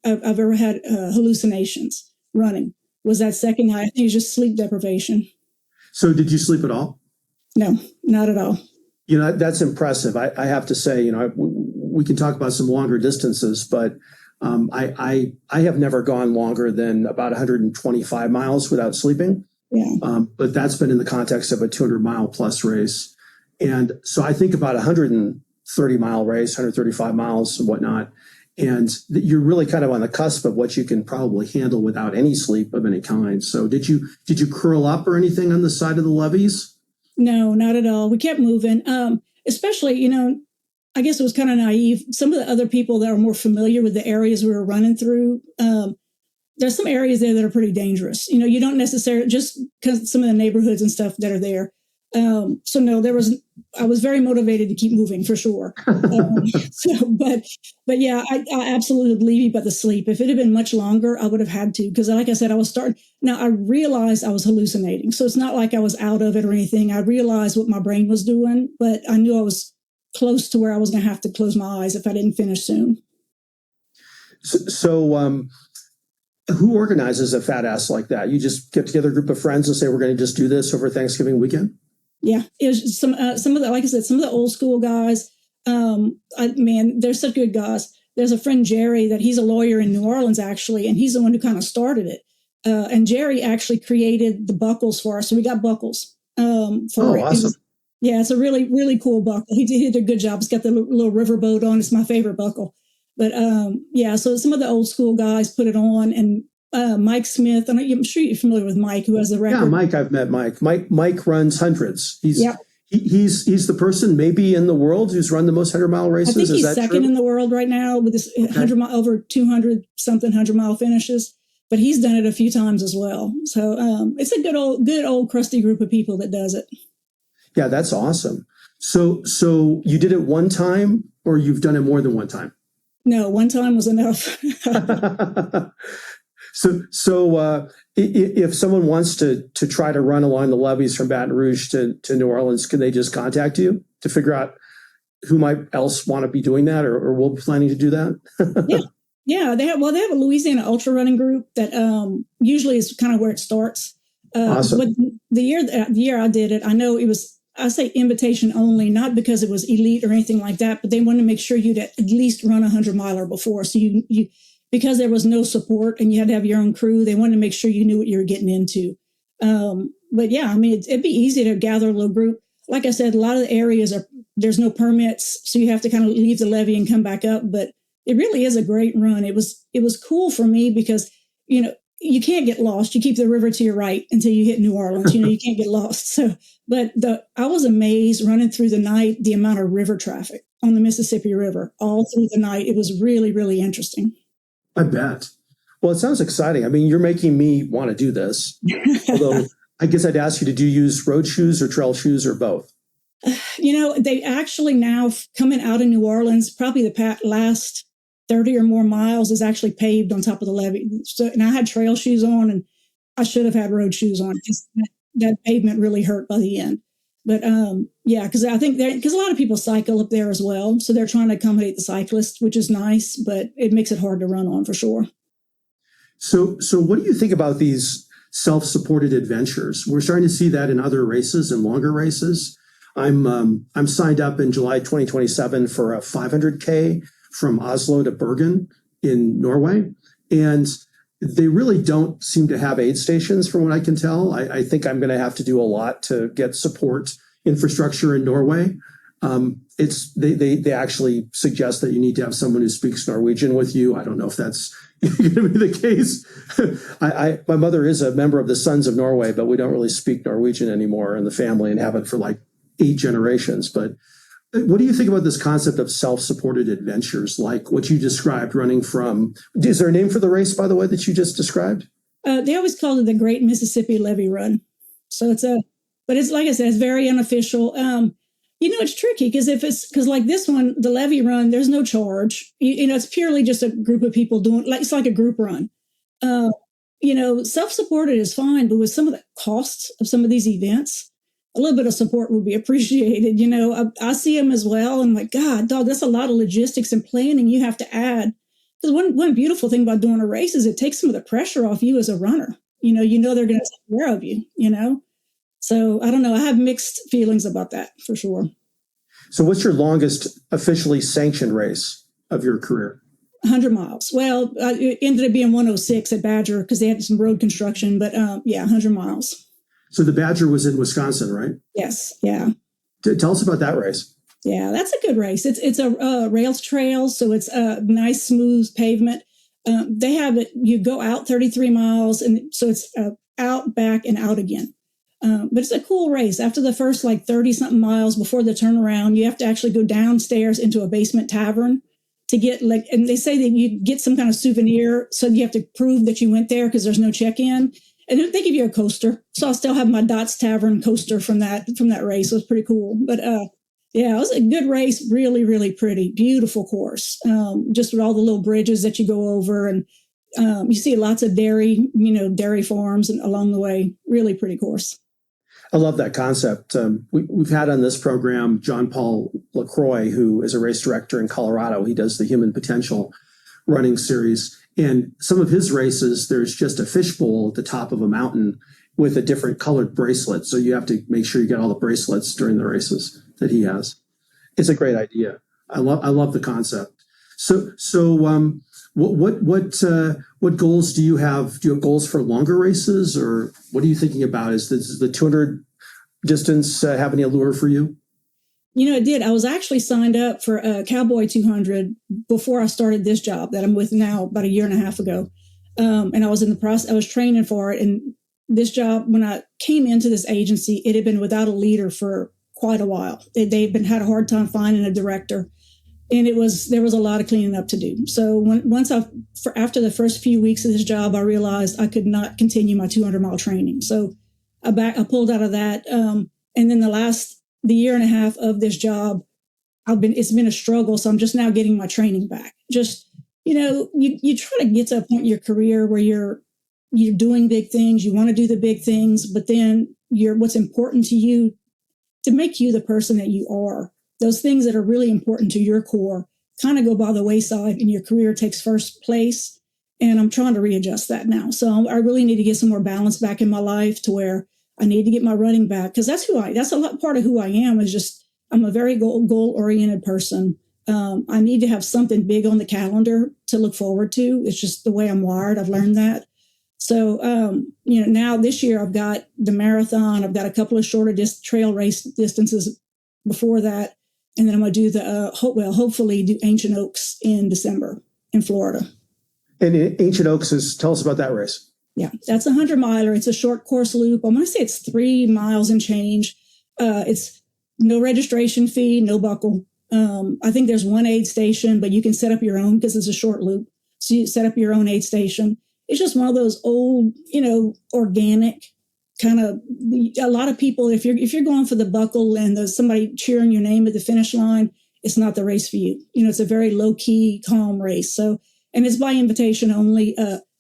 ever had hallucinations running. Was that second night? I think it was just sleep deprivation. So did you sleep at all? No, not at all. That's impressive. I have to say, we can talk about some longer distances, but I have never gone longer than about 125 miles without sleeping. Yeah. But that's been in the context of a 200-mile plus race. And so I think about 130-mile race, 135 miles and whatnot. And you're really kind of on the cusp of what you can probably handle without any sleep of any kind. So did you curl up or anything on the side of the levees? No, not at all. We kept moving. Especially, I guess it was kind of naive. Some of the other people that are more familiar with the areas we were running through, there's some areas there that are pretty dangerous. You don't necessarily, just because some of the neighborhoods and stuff that are there. So no, I was very motivated to keep moving for sure. But yeah, I absolutely believe you about the sleep. If it had been much longer, I would have had to, because like I said, now I realized I was hallucinating. So it's not like I was out of it or anything. I realized what my brain was doing, but I knew I was close to where I was going to have to close my eyes if I didn't finish soon. So who organizes a fat ass like that? You just get together a group of friends and say, we're going to just do this over Thanksgiving weekend? Yeah, it was some of the, like I said, some of the old school guys. They're such good guys. There's a friend, Jerry, that he's a lawyer in New Orleans, actually, and he's the one who kind of started it. And Jerry actually created the buckles for us. So we got buckles for it. Awesome. It's a really, really cool buckle. He did a good job. It's got the little river boat on. It's my favorite buckle. But so some of the old school guys put it on, and Mike Smith, and I'm sure you're familiar with Mike, who has the record. Yeah, Mike, I've met Mike. Mike runs hundreds. He's the person maybe in the world who's run the most 100-mile races. I think he's Is that second true? in the world right now with this 100-mile, over 200 something 100-mile finishes. But he's done it a few times as well. So it's a good old crusty group of people that does it. Yeah, that's awesome. So you did it one time, or you've done it more than one time? No, one time was enough. So if someone wants to try to run along the levees from Baton Rouge to New Orleans, can they just contact you to figure out who might else want to be doing that, or we'll be planning to do that? Yeah. They have a Louisiana ultra running group that usually is kind of where it starts. Awesome. But the year I did it, I know it was, I say invitation only, not because it was elite or anything like that, but they wanted to make sure you'd at least run a 100-miler before. So you because there was no support and you had to have your own crew, they wanted to make sure you knew what you were getting into. But yeah, I mean, it'd be easy to gather a little group. Like I said, a lot of the areas there's no permits, so you have to kind of leave the levee and come back up. But it really is a great run. It was cool for me because, you can't get lost. You keep the river to your right until you hit New Orleans. You can't get lost. So, but I was amazed running through the night, the amount of river traffic on the Mississippi River all through the night. It was really, really interesting. I bet. Well, it sounds exciting. I mean, you're making me want to do this. Although I guess I'd ask you, do you use road shoes or trail shoes or both? They actually now coming out of New Orleans, probably the last 30 or more miles is actually paved on top of the levee. So, and I had trail shoes on, and I should have had road shoes on because that pavement really hurt by the end. But because I think because a lot of people cycle up there as well, so they're trying to accommodate the cyclists, which is nice, but it makes it hard to run on for sure. So what do you think about these self-supported adventures? We're starting to see that in other races and longer races. I'm signed up in July 2027 for a 500K from Oslo to Bergen in Norway. And they really don't seem to have aid stations from what I can tell. I think I'm going to have to do a lot to get support infrastructure in Norway. They actually suggest that you need to have someone who speaks Norwegian with you. I don't know if that's going to be the case. My mother is a member of the Sons of Norway, but we don't really speak Norwegian anymore in the family and haven't for like 8 generations. But what do you think about this concept of self-supported adventures, like what you described running from? Is there a name for the race, by the way, that you just described? They always called it the Great Mississippi Levee Run. So but it's like I said, it's very unofficial. It's tricky because like this one, the levee run, there's no charge. It's purely just a group of people doing, it's like a group run. Self-supported is fine, but with some of the costs of some of these events, a little bit of support would be appreciated. I see them as well. And like, God, dog, that's a lot of logistics and planning you have to add. Because one beautiful thing about doing a race is it takes some of the pressure off you as a runner. They're going to take care of you, So I don't know. I have mixed feelings about that for sure. So what's your longest officially sanctioned race of your career? 100 miles. Well, it ended up being 106 at Badger because they had some road construction. But 100 miles. So the Badger was in Wisconsin, right? Yes. Yeah. Tell us about that race. Yeah, that's a good race. It's a rails trail, so it's a nice, smooth pavement. They have it. You go out 33 miles, and so it's out, back, and out again. But it's a cool race. After the first 30-something miles before the turnaround, you have to actually go downstairs into a basement tavern to get and they say that you get some kind of souvenir, so you have to prove that you went there because there's no check-in. And they give you a coaster. So I still have my Dots Tavern coaster from that race. It was pretty cool. But it was a good race. Really, really pretty. Beautiful course. Just with all the little bridges that you go over. And you see lots of dairy farms and along the way. Really pretty course. I love that concept. We've had on this program John Paul LaCroix, who is a race director in Colorado. He does the Human Potential running series. And some of his races, there's just a fishbowl at the top of a mountain with a different colored bracelet. So you have to make sure you get all the bracelets during the races that he has. It's a great idea. I love the concept. So what goals do you have? Do you have goals for longer races, or what are you thinking about? Is the 200 distance have any allure for you? It did. I was actually signed up for a Cowboy 200 before I started this job that I'm with now about a year and a half ago. And I was in the process, I was training for it. And this job, when I came into this agency, it had been without a leader for quite a while. They've had a hard time finding a director. And there was a lot of cleaning up to do. So after the first few weeks of this job, I realized I could not continue my 200-mile training. So I pulled out of that. And then the year and a half of this job, it's been a struggle. So I'm just now getting my training back. Just, you try to get to a point in your career where you're doing big things. You want to do the big things, but then what's important to you to make you the person that you are. Those things that are really important to your core kind of go by the wayside and your career takes first place. And I'm trying to readjust that now. So I really need to get some more balance back in my life to where I need to get my running back, because that's a part of who I am is just, I'm a very goal-oriented person. I need to have something big on the calendar to look forward to. It's just the way I'm wired. I've learned that. So, now this year I've got the marathon. I've got a couple of shorter trail race distances before that. And then I'm going to do hopefully do Ancient Oaks in December in Florida. And Ancient Oaks tell us about that race. Yeah, that's a 100-miler. It's a short course loop. I'm going to say it's 3 miles and change. It's no registration fee, no buckle. I think there's one aid station, but you can set up your own because it's a short loop. So you set up your own aid station. It's just one of those old, organic kind of, a lot of people, if you're going for the buckle and there's somebody cheering your name at the finish line, it's not the race for you. It's a very low key, calm race. So, and it's by invitation only,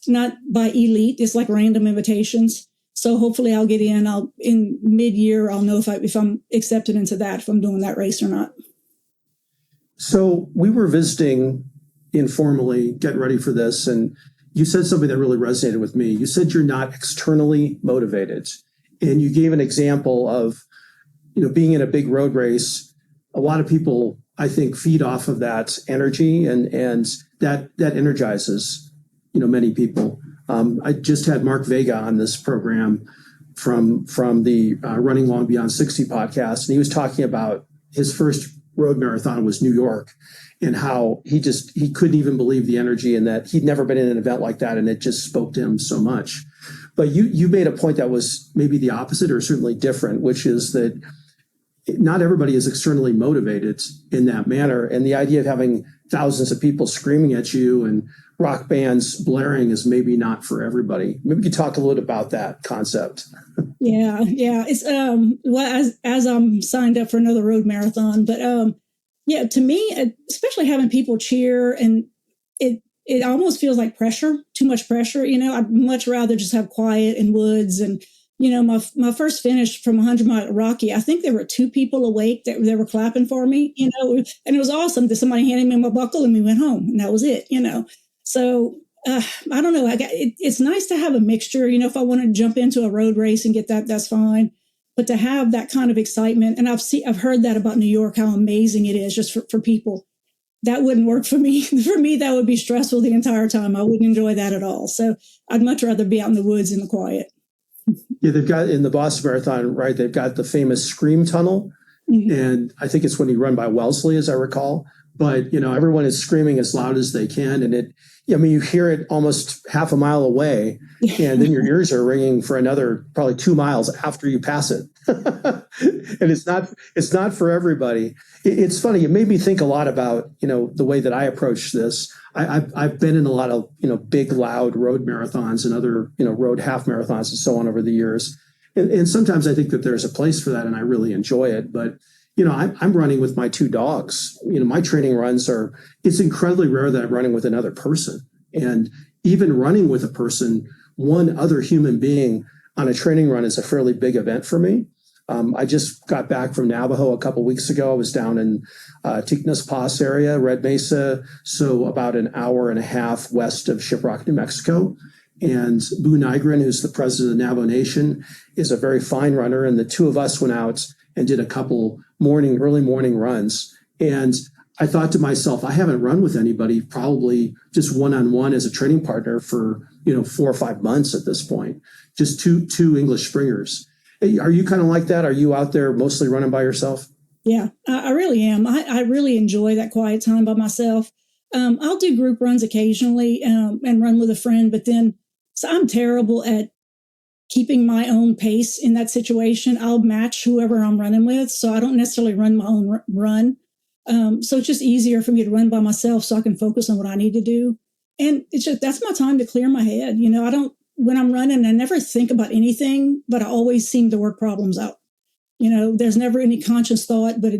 not by elite. It's like random invitations. So hopefully I'll get in. In mid-year, I'll know if I'm accepted into that, if I'm doing that race or not. So we were visiting informally, getting ready for this, and you said something that really resonated with me. You said you're not externally motivated. And you gave an example of, being in a big road race. A lot of people, I think, feed off of that energy and that energizes, many people. I just had Mark Vega on this program from the Running Long Beyond 60 podcast. And he was talking about his first road marathon was New York, and how he couldn't even believe the energy, and that he'd never been in an event like that, and it just spoke to him so much. But you made a point that was maybe the opposite, or certainly different, which is that not everybody is externally motivated in that manner. And the idea of having thousands of people screaming at you and rock bands blaring is maybe not for everybody. Maybe you could talk a little bit about that concept. Yeah. It's as I'm signed up for another road marathon, but to me, especially having people cheer, and it almost feels like pressure, too much pressure. I'd much rather just have quiet and woods. And my first finish from 100-mile Rocky, I think there were 2 people awake that they were clapping for me. And it was awesome that somebody handed me my buckle and we went home, and that was it. So I don't know. It's nice to have a mixture. If I want to jump into a road race and get that, that's fine. But to have that kind of excitement, and I've heard that about New York, how amazing it is just for people. That wouldn't work for me. For me, that would be stressful the entire time. I wouldn't enjoy that at all. So I'd much rather be out in the woods in the quiet. Yeah, they've got in the Boston Marathon, right? They've got the famous Scream Tunnel. Mm-hmm. And I think it's when you run by Wellesley, as I recall. But, everyone is screaming as loud as they can. And you hear it almost half a mile away, and then your ears are ringing for another probably 2 miles after you pass it. And it's not for everybody. It's funny. It made me think a lot about, the way that I approach this. I've been in a lot of, big, loud road marathons and other, road half marathons and so on over the years. And sometimes I think that there's a place for that, and I really enjoy it. But I'm running with my 2 dogs. My training runs it's incredibly rare that I'm running with another person. And even running with a person, one other human being on a training run is a fairly big event for me. I just got back from Navajo a couple weeks ago. I was down in Ticnas Pass area, Red Mesa, so about an hour and a half west of Shiprock, New Mexico. And Boo Nygren, who's the president of the Navajo Nation, is a very fine runner. And the 2 of us went out and did a couple early morning runs. And I thought to myself, I haven't run with anybody probably just one-on-one as a training partner for, 4 or 5 months at this point, just two English springers. Hey, are you kind of like that? Are you out there mostly running by yourself? Yeah, I really am. I really enjoy that quiet time by myself. I'll do group runs occasionally and run with a friend, but then so I'm terrible at keeping my own pace in that situation. I'll match whoever I'm running with, so I don't necessarily run my own run. So it's just easier for me to run by myself so I can focus on what I need to do. And it's just, that's my time to clear my head. When I'm running, I never think about anything, but I always seem to work problems out. There's never any conscious thought, but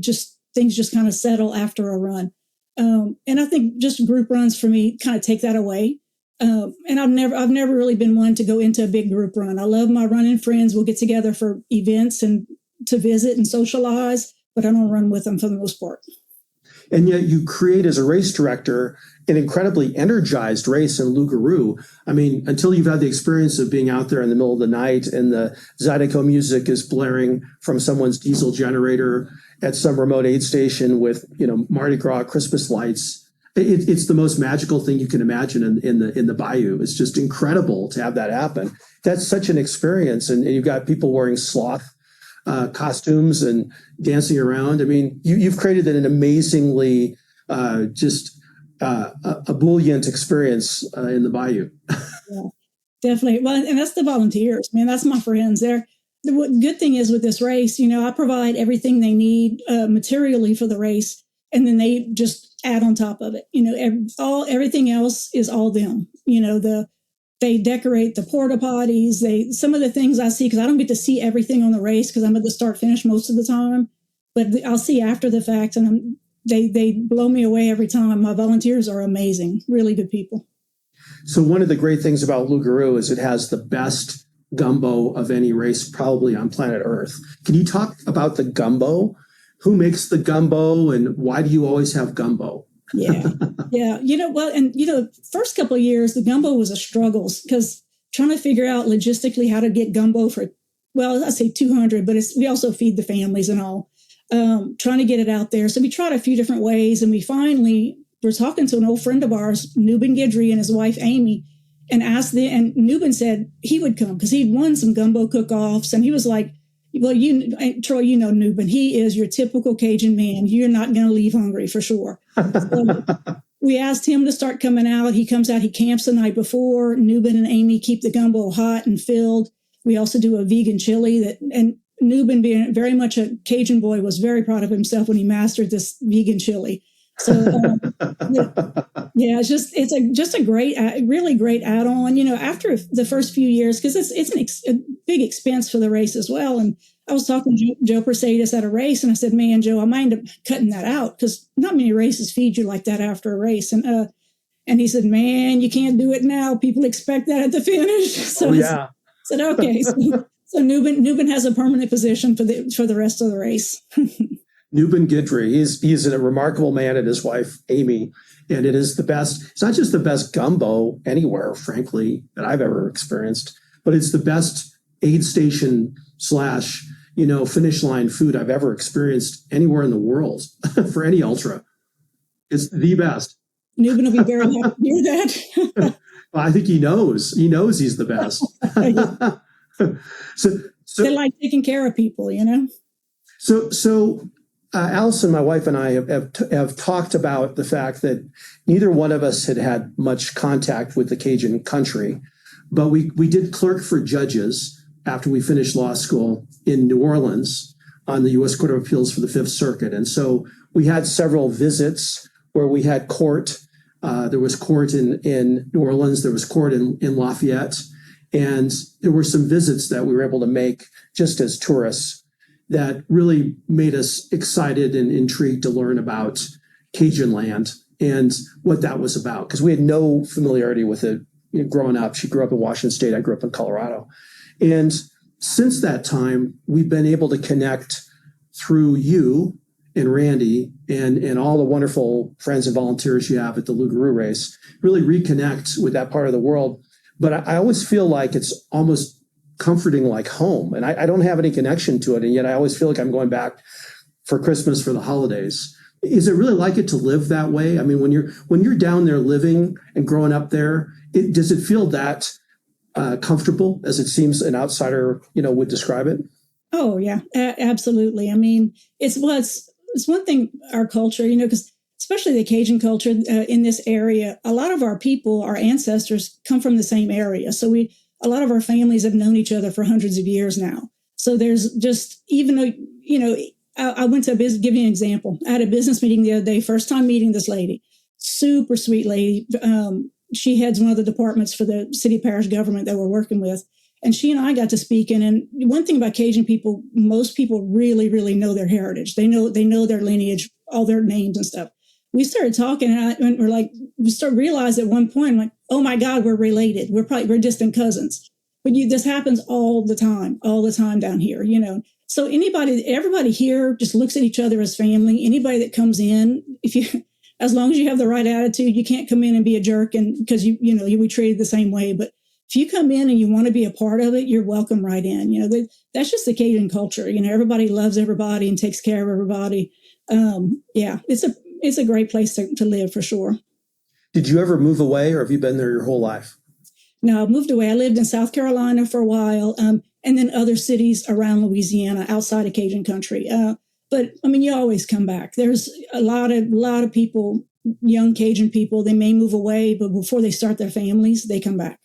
things just kind of settle after a run. And I think just group runs for me kind of take that away. And I've never really been one to go into a big group run. I love my running friends. We'll get together for events and to visit and socialize, but I don't run with them for the most part. And yet you create as a race director an incredibly energized race in Loup Garou. I mean, until you've had the experience of being out there in the middle of the night and the Zydeco music is blaring from someone's diesel generator at some remote aid station with, Mardi Gras Christmas lights, it's the most magical thing you can imagine in the bayou. It's just incredible to have that happen. That's such an experience. And you've got people wearing sloth costumes and dancing around. I mean, you've created an amazingly ebullient experience in the bayou. Yeah, definitely. Well, and that's the volunteers, man. That's my friends. The good thing is with this race, I provide everything they need materially for the race, and then they just add on top of it. Everything else is all them. They decorate the porta potties. Some of the things I see, because I don't get to see everything on the race because I'm at the start finish most of the time, but I'll see after the fact, and they blow me away every time. My volunteers are amazing, really good people. So one of the great things about Loup Garou is it has the best gumbo of any race probably on planet Earth. Can you talk about the gumbo? Who makes the gumbo and why do you always have gumbo? Yeah. First couple of years, the gumbo was a struggle because trying to figure out logistically how to get gumbo for, I say 200, but we also feed the families and all. Trying to get it out there. So we tried a few different ways, and we're talking to an old friend of ours, Nubin Guidry, and his wife, Amy, and and Nubin said he would come because he'd won some gumbo cook-offs, and he was like, well, Troy, Nubin, he is your typical Cajun man. You're not going to leave hungry for sure. So we asked him to start coming out. He comes out, he camps the night before. Nubin and Amy keep the gumbo hot and filled. We also do a vegan chili and Nubin, being very much a Cajun boy, was very proud of himself when he mastered this vegan chili. So, it's just a great, really great add-on. After the first few years, because it's a big expense for the race as well. And I was talking to Joe Persadis at a race, and I said, "Man, Joe, I might end up cutting that out because not many races feed you like that after a race." And he said, "Man, you can't do it now. People expect that at the finish." So I said, "Okay." So Nubin has a permanent position for the rest of the race. Nubin Guidry, he's a remarkable man, and his wife Amy, and it is the best. It's not just the best gumbo anywhere, frankly, that I've ever experienced, but it's the best aid station / finish line food I've ever experienced anywhere in the world for any ultra. It's the best. Nubin will be very happy to hear that. Well, I think he knows. He knows he's the best. So they like taking care of people, So Allison, my wife, and I have talked about the fact that neither one of us had much contact with the Cajun country, but we did clerk for judges after we finished law school in New Orleans on the U.S. Court of Appeals for the Fifth Circuit. And so we had several visits where we had court. There was court in New Orleans. There was court in Lafayette. And there were some visits that we were able to make just as tourists that really made us excited and intrigued to learn about Cajun land and what that was about, because we had no familiarity with it growing up. She grew up in Washington State. I grew up in Colorado. And since that time, we've been able to connect through you and Randy and all the wonderful friends and volunteers you have at the Loup Garou race, really reconnect with that part of the world. But I always feel like it's almost comforting like home. And I don't have any connection to it. And yet I always feel like I'm going back for Christmas, for the holidays. Is it really like it to live that way? I mean, when you're down there living and growing up there, does it feel that comfortable as it seems an outsider, would describe it? Oh, yeah, absolutely. I mean, it's one thing, our culture, because especially the Cajun culture in this area, a lot of our people, our ancestors come from the same area. So a lot of our families have known each other for hundreds of years now. So there's just, even though, I went to give you an example. I had a business meeting the other day, first time meeting this lady, super sweet lady. She heads one of the departments for the city parish government that we're working with. And she and I got to speaking. And one thing about Cajun people, most people really, really know their heritage. They know their lineage, all their names and stuff. We started talking and we started realizing at one point, like, oh my God, we're related. We're distant cousins. But this happens all the time down here, So everybody here just looks at each other as family. Anybody that comes in, as long as you have the right attitude, you can't come in and be a jerk, and because you'll be treated the same way. But if you come in and you want to be a part of it, you're welcome right in. That's just the Cajun culture. Everybody loves everybody and takes care of everybody. It's a great place to live for sure. Did you ever move away, or have you been there your whole life? No, I moved away. I lived in South Carolina for a while, and then other cities around Louisiana outside of Cajun country. But I mean, you always come back. There's a lot of people, young Cajun people. They may move away, but before they start their families, they come back.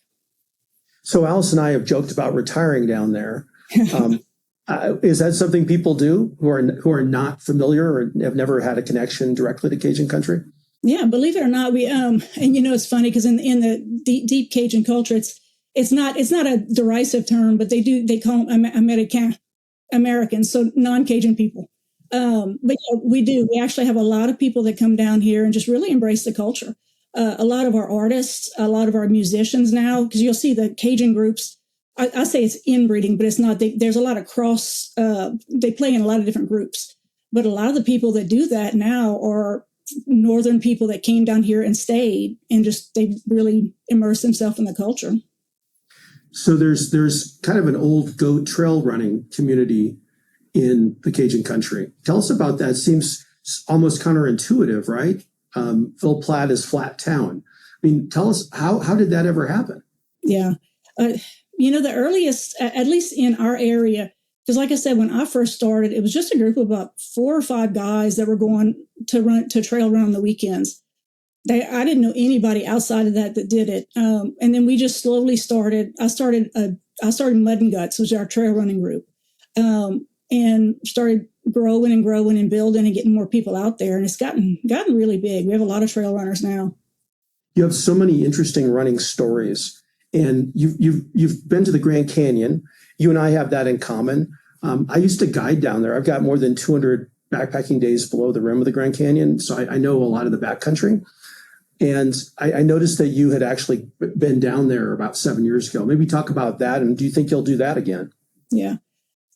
So Alice and I have joked about retiring down there. Is that something people do who are not familiar or have never had a connection directly to Cajun country? Yeah, believe it or not, we and it's funny because in the deep Cajun culture, it's not a derisive term, but they call them Americans, so non-Cajun people. But we do. We actually have a lot of people that come down here and just really embrace the culture. A lot of our artists, a lot of our musicians now, because you'll see the Cajun groups. I say it's inbreeding, but it's not. There's a lot of cross. They play in a lot of different groups, but a lot of the people that do that now are northern people that came down here and stayed, and they really immersed themselves in the culture. So there's kind of an old goat trail running community in the Cajun country. Tell us about that. It seems almost counterintuitive, right? Ville, Platte is flat town. I mean, tell us how did that ever happen? Yeah. The earliest, at least in our area, because like I said, when I first started, it was just a group of about 4 or 5 guys that were going to trail run on the weekends. I didn't know anybody outside of that did it. And then we just slowly started. I started Mud and Guts, which is our trail running group, and started growing and building and getting more people out there. And it's gotten really big. We have a lot of trail runners now. You have so many interesting running stories, and you've been to the Grand Canyon. You and I have that in common. I used to guide down there. I've got more than 200 backpacking days below the rim of the Grand Canyon, so I know a lot of the backcountry. And I noticed that you had actually been down there about 7 years ago. Maybe talk about that, and do you think you'll do that again? Yeah,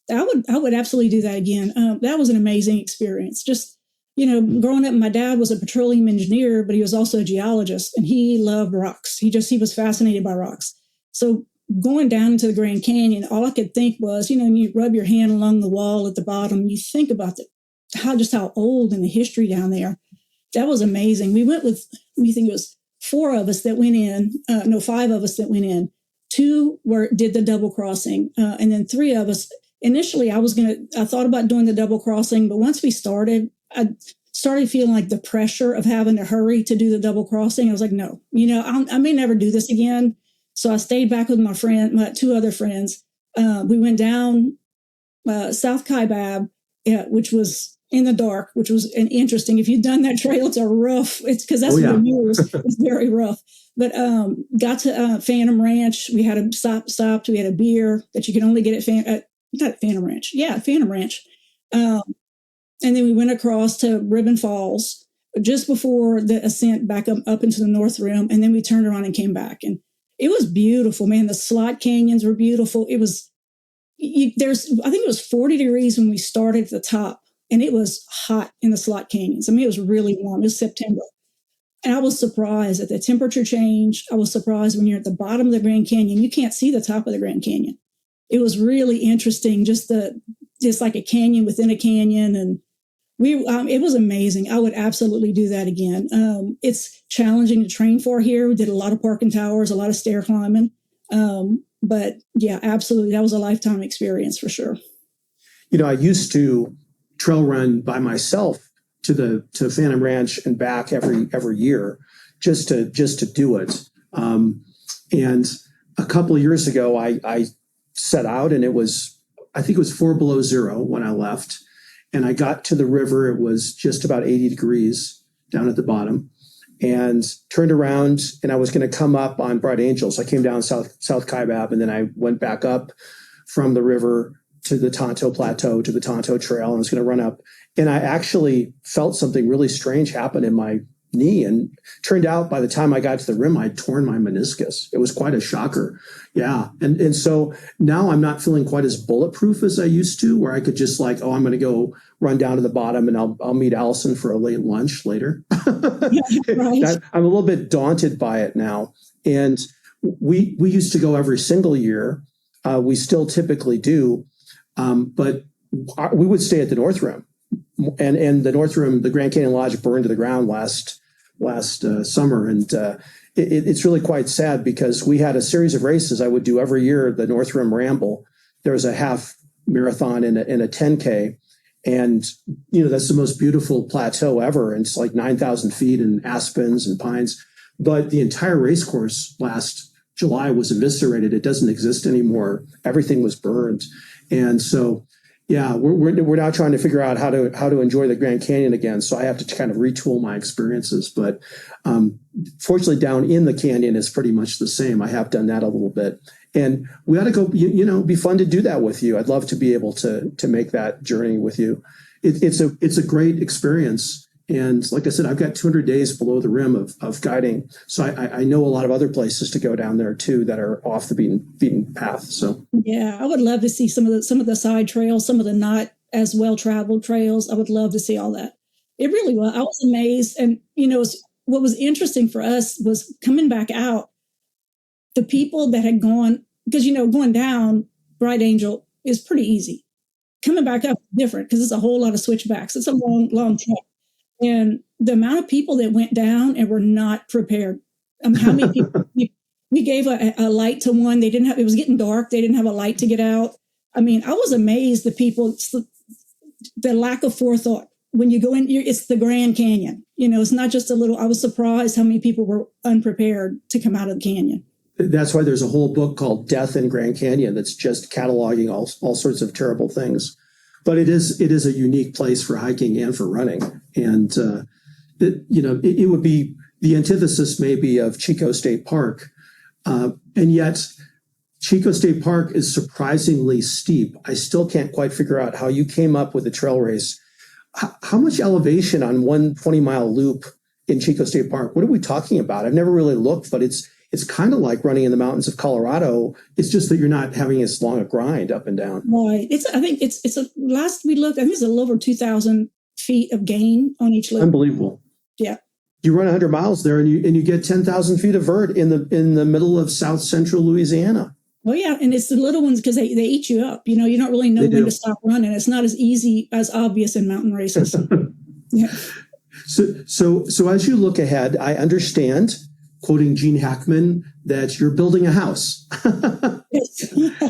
I would absolutely do that again. That was an amazing experience. Just, growing up, my dad was a petroleum engineer, but he was also a geologist, and he loved rocks. He was fascinated by rocks. So going down into the Grand Canyon, all I could think was, you rub your hand along the wall at the bottom, you think about how old and the history down there. That was amazing. We went with, I think it was 4 of us that went in, 5 of us that went in. 2 did the double crossing, and then 3 of us. Initially, I thought about doing the double crossing, but once we started, I started feeling like the pressure of having to hurry to do the double crossing. I was like, no, I may never do this again. So I stayed back with my 2 other friends. We went down South Kaibab, which was in the dark, which was interesting. If you've done that trail, it's because that's the mules. It's very rough. But got to Phantom Ranch. We had a stopped. We had a beer that you can only get at Phantom Ranch. Yeah, Phantom Ranch. And then we went across to Ribbon Falls just before the ascent back up into the North Rim. And then we turned around and came back. And it was beautiful, man. The slot canyons were beautiful. It was, I think it was 40 degrees when we started at the top. And it was hot in the slot canyons. I mean, it was really warm. It was September. And I was surprised at the temperature change. I was surprised when you're at the bottom of the Grand Canyon, you can't see the top of the Grand Canyon. It was really interesting, just like a canyon within a canyon. And it was amazing. I would absolutely do that again. It's challenging to train for here. We did a lot of parking towers, a lot of stair climbing. But yeah, absolutely. That was a lifetime experience for sure. I used to trail run by myself to Phantom Ranch and back every year just to do it. And a couple of years ago, I set out, and I think it was 4 below zero when I left. And I got to the river. It was just about 80 degrees down at the bottom, and turned around, and I was going to come up on Bright Angels. I came down South Kaibab, and then I went back up from the river to the Tonto Plateau, to the Tonto Trail, and I was going to run up. And I actually felt something really strange happen in my knee. And turned out by the time I got to the rim, I'd torn my meniscus. It was quite a shocker. Yeah. And so now I'm not feeling quite as bulletproof as I used to, where I could just like, oh, I'm going to go run down to the bottom and I'll meet Allison for a late lunch later. Right. I'm a little bit daunted by it now. And we used to go every single year. We still typically do. But we would stay at the North Rim. And the North Rim, the Grand Canyon Lodge burned to the ground last summer. And it's really quite sad because we had a series of races I would do every year, the North Rim Ramble. There was a half marathon and a 10K. And, that's the most beautiful plateau ever. And it's like 9,000 feet and aspens and pines. But the entire race course last July was eviscerated. It doesn't exist anymore. Everything was burned. And so, yeah, we're now trying to figure out how to enjoy the Grand Canyon again. So I have to kind of retool my experiences. But fortunately, down in the canyon is pretty much the same. I have done that a little bit, and we ought to go. Be fun to do that with you. I'd love to be able to make that journey with you. It's a great experience. And like I said, I've got 200 days below the rim of guiding. So I know a lot of other places to go down there too that are off the beaten path. So yeah, I would love to see some of the side trails, some of the not as well traveled trails. I would love to see all that. It really was. I was amazed. And what was interesting for us was coming back out. The people that had gone, because going down Bright Angel is pretty easy. Coming back up is different because it's a whole lot of switchbacks. It's a long trek. And the amount of people that went down and were not prepared. How many people we gave a light to one? They didn't have. It was getting dark. They didn't have a light to get out. I was amazed. The people, the lack of forethought when you go in. It's the Grand Canyon. It's not just a little. I was surprised how many people were unprepared to come out of the canyon. That's why there's a whole book called Death in Grand Canyon that's just cataloging all sorts of terrible things. But it is a unique place for hiking and for running. And, it would be the antithesis maybe of Chicot State Park. And yet Chicot State Park is surprisingly steep. I still can't quite figure out how you came up with a trail race. How much elevation on one 20-mile loop in Chicot State Park? What are we talking about? I've never really looked, but it's kind of like running in the mountains of Colorado. It's just that you're not having as long a grind up and down. Right. Last we looked, I think it's a little over 2,000 feet of gain on each loop. Unbelievable. Yeah. You run 100 miles there and you get 10,000 feet of vert in the middle of South Central Louisiana. Oh yeah. And it's the little ones because they eat you up. You don't really know when to stop running. It's not as obvious in mountain races. Yeah. So as you look ahead, I understand, quoting Gene Hackman, that you're building a house.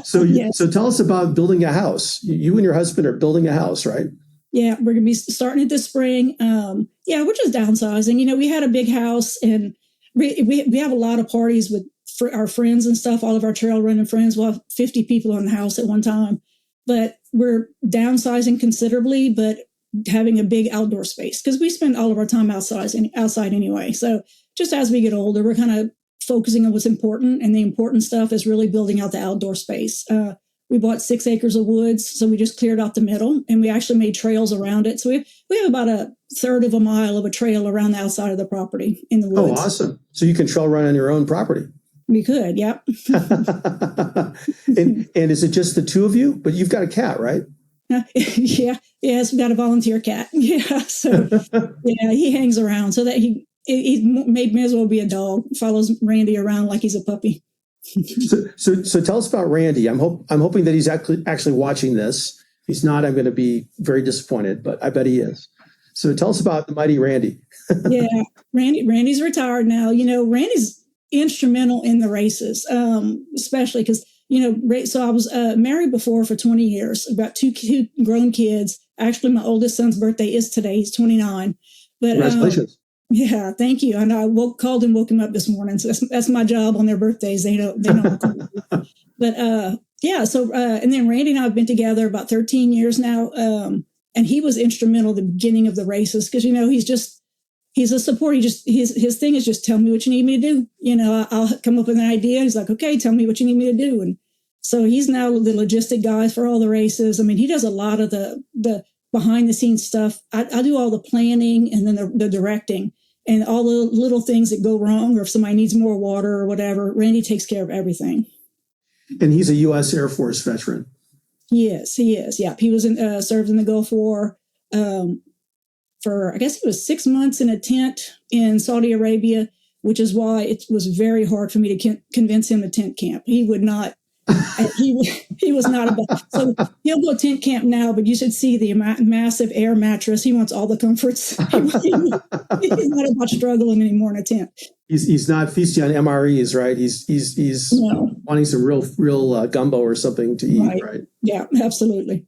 So tell us about building a house. You and your husband are building a house, right? Yeah, we're going to be starting it this spring. We're just downsizing. We had a big house and we have a lot of parties with our friends and stuff, all of our trail running friends. We'll have 50 people in the house at one time. But we're downsizing considerably, but having a big outdoor space because we spend all of our time outside anyway. So just as we get older, we're kind of focusing on what's important. And the important stuff is really building out the outdoor space. We bought 6 acres of woods, so we just cleared out the middle, and we actually made trails around it. So we have about a third of a mile of a trail around the outside of the property in the woods. Oh, awesome. So you can trail run on your own property. We could, yep. and is it just the two of you? But you've got a cat, right? Yes, we've got a volunteer cat. Yeah, so he hangs around so that he may as well be a dog. Follows Randy around like he's a puppy. So tell us about Randy. I'm hoping that he's actually watching this. If he's not, I'm going to be very disappointed, but I bet he is. So tell us about the mighty Randy. Yeah, Randy's retired now. Randy's instrumental in the races, especially because, so I was married before for 20 years, about two grown kids. Actually, my oldest son's birthday is today. He's 29. But congratulations. Yeah, thank you. And I called and woke him up this morning. So that's my job on their birthdays. They know. But and then Randy and I have been together about 13 years now. And he was instrumental at the beginning of the races because he's a support. His thing is just tell me what you need me to do. I'll come up with an idea. He's like, okay, tell me what you need me to do. And so he's now the logistic guy for all the races. I mean, he does a lot of the behind the scenes stuff. I do all the planning and then the directing. and all the little things that go wrong, or if somebody needs more water or whatever, Randy takes care of everything. And he's a U.S. Air Force veteran. He is. Yeah. He was served in the Gulf War for, I guess it was 6 months in a tent in Saudi Arabia, which is why it was very hard for me to convince him to tent camp. He would not. He was not about. So he'll go tent camp now, but you should see the massive air mattress. He wants all the comforts. He's not about struggling anymore in a tent. He's not feasting on MREs, right? He's wanting some real gumbo or something to eat, right? Yeah, absolutely.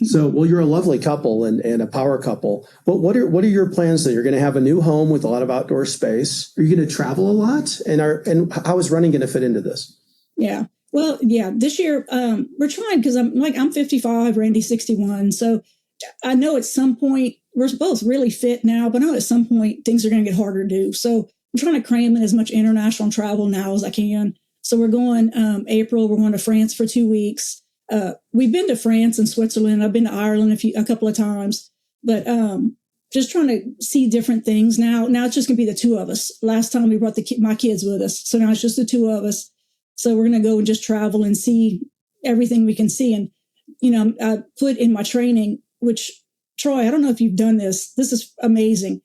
So, well, you're a lovely couple and a power couple. But what are your plans then? You're going to have a new home with a lot of outdoor space. Are you going to travel a lot? And how is running going to fit into this? Yeah. Well, yeah, this year we're trying, because I'm 55, Randy's 61. So I know at some point we're both really fit now, but I know at some point things are going to get harder to do. So I'm trying to cram in as much international travel now as I can. So we're going April. We're going to France for 2 weeks. We've been to France and Switzerland. I've been to Ireland a couple of times, but just trying to see different things now. Now it's just going to be the two of us. Last time we brought my kids with us, so now it's just the two of us. So we're going to go and just travel and see everything we can see. And, I put in my training, which, Troy, I don't know if you've done this. This is amazing.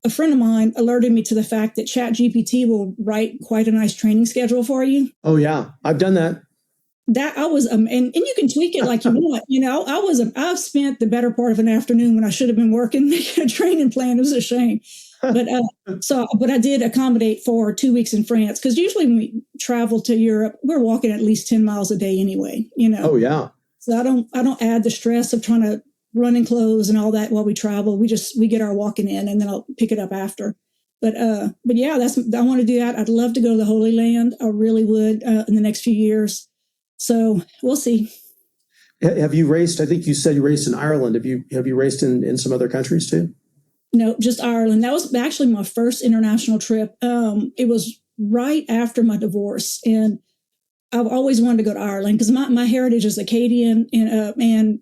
A friend of mine alerted me to the fact that ChatGPT will write quite a nice training schedule for you. Oh, yeah. I've done that. That I was, and you can tweak it like you want. I've spent the better part of an afternoon when I should have been working making a training plan. It was a shame. But I did accommodate for 2 weeks in France, because usually when we travel to Europe, we're walking at least 10 miles a day anyway. Oh yeah. So I don't add the stress of trying to run in clothes and all that while we travel. We get our walking in, and then I'll pick it up after. But yeah, I want to do that. I'd love to go to the Holy Land. I really would in the next few years. So we'll see. Have you raced? I think you said you raced in Ireland. Have you raced in some other countries too? No, just Ireland. That was actually my first international trip. It was right after my divorce, and I've always wanted to go to Ireland because my heritage is Acadian and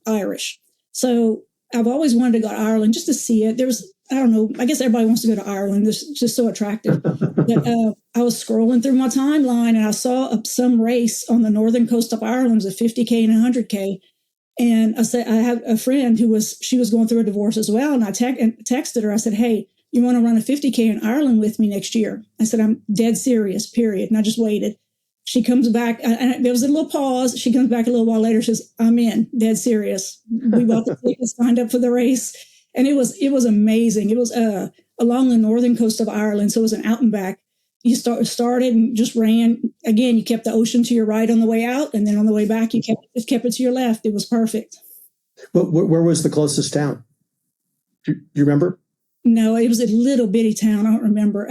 Irish. So I've always wanted to go to Ireland just to see it. I don't know, I guess everybody wants to go to Ireland. It's just so attractive. But I was scrolling through my timeline, and I saw some race on the northern coast of Ireland. It was a 50K and 100K. And I said, I have a friend she was going through a divorce as well. And I texted her. I said, hey, you want to run a 50K in Ireland with me next year? I said, I'm dead serious, period. And I just waited. She comes back, and there was a little pause. She comes back a little while later. She says, I'm in, dead seried. We bought the tickets, signed up for the race. And it was amazing. It was along the northern coast of Ireland. So it was an out and back. You started and just ran. Again, you kept the ocean to your right on the way out, and then on the way back, you kept it to your left. It was perfect. But where was the closest town? Do you remember? No, it was a little bitty town. I don't remember.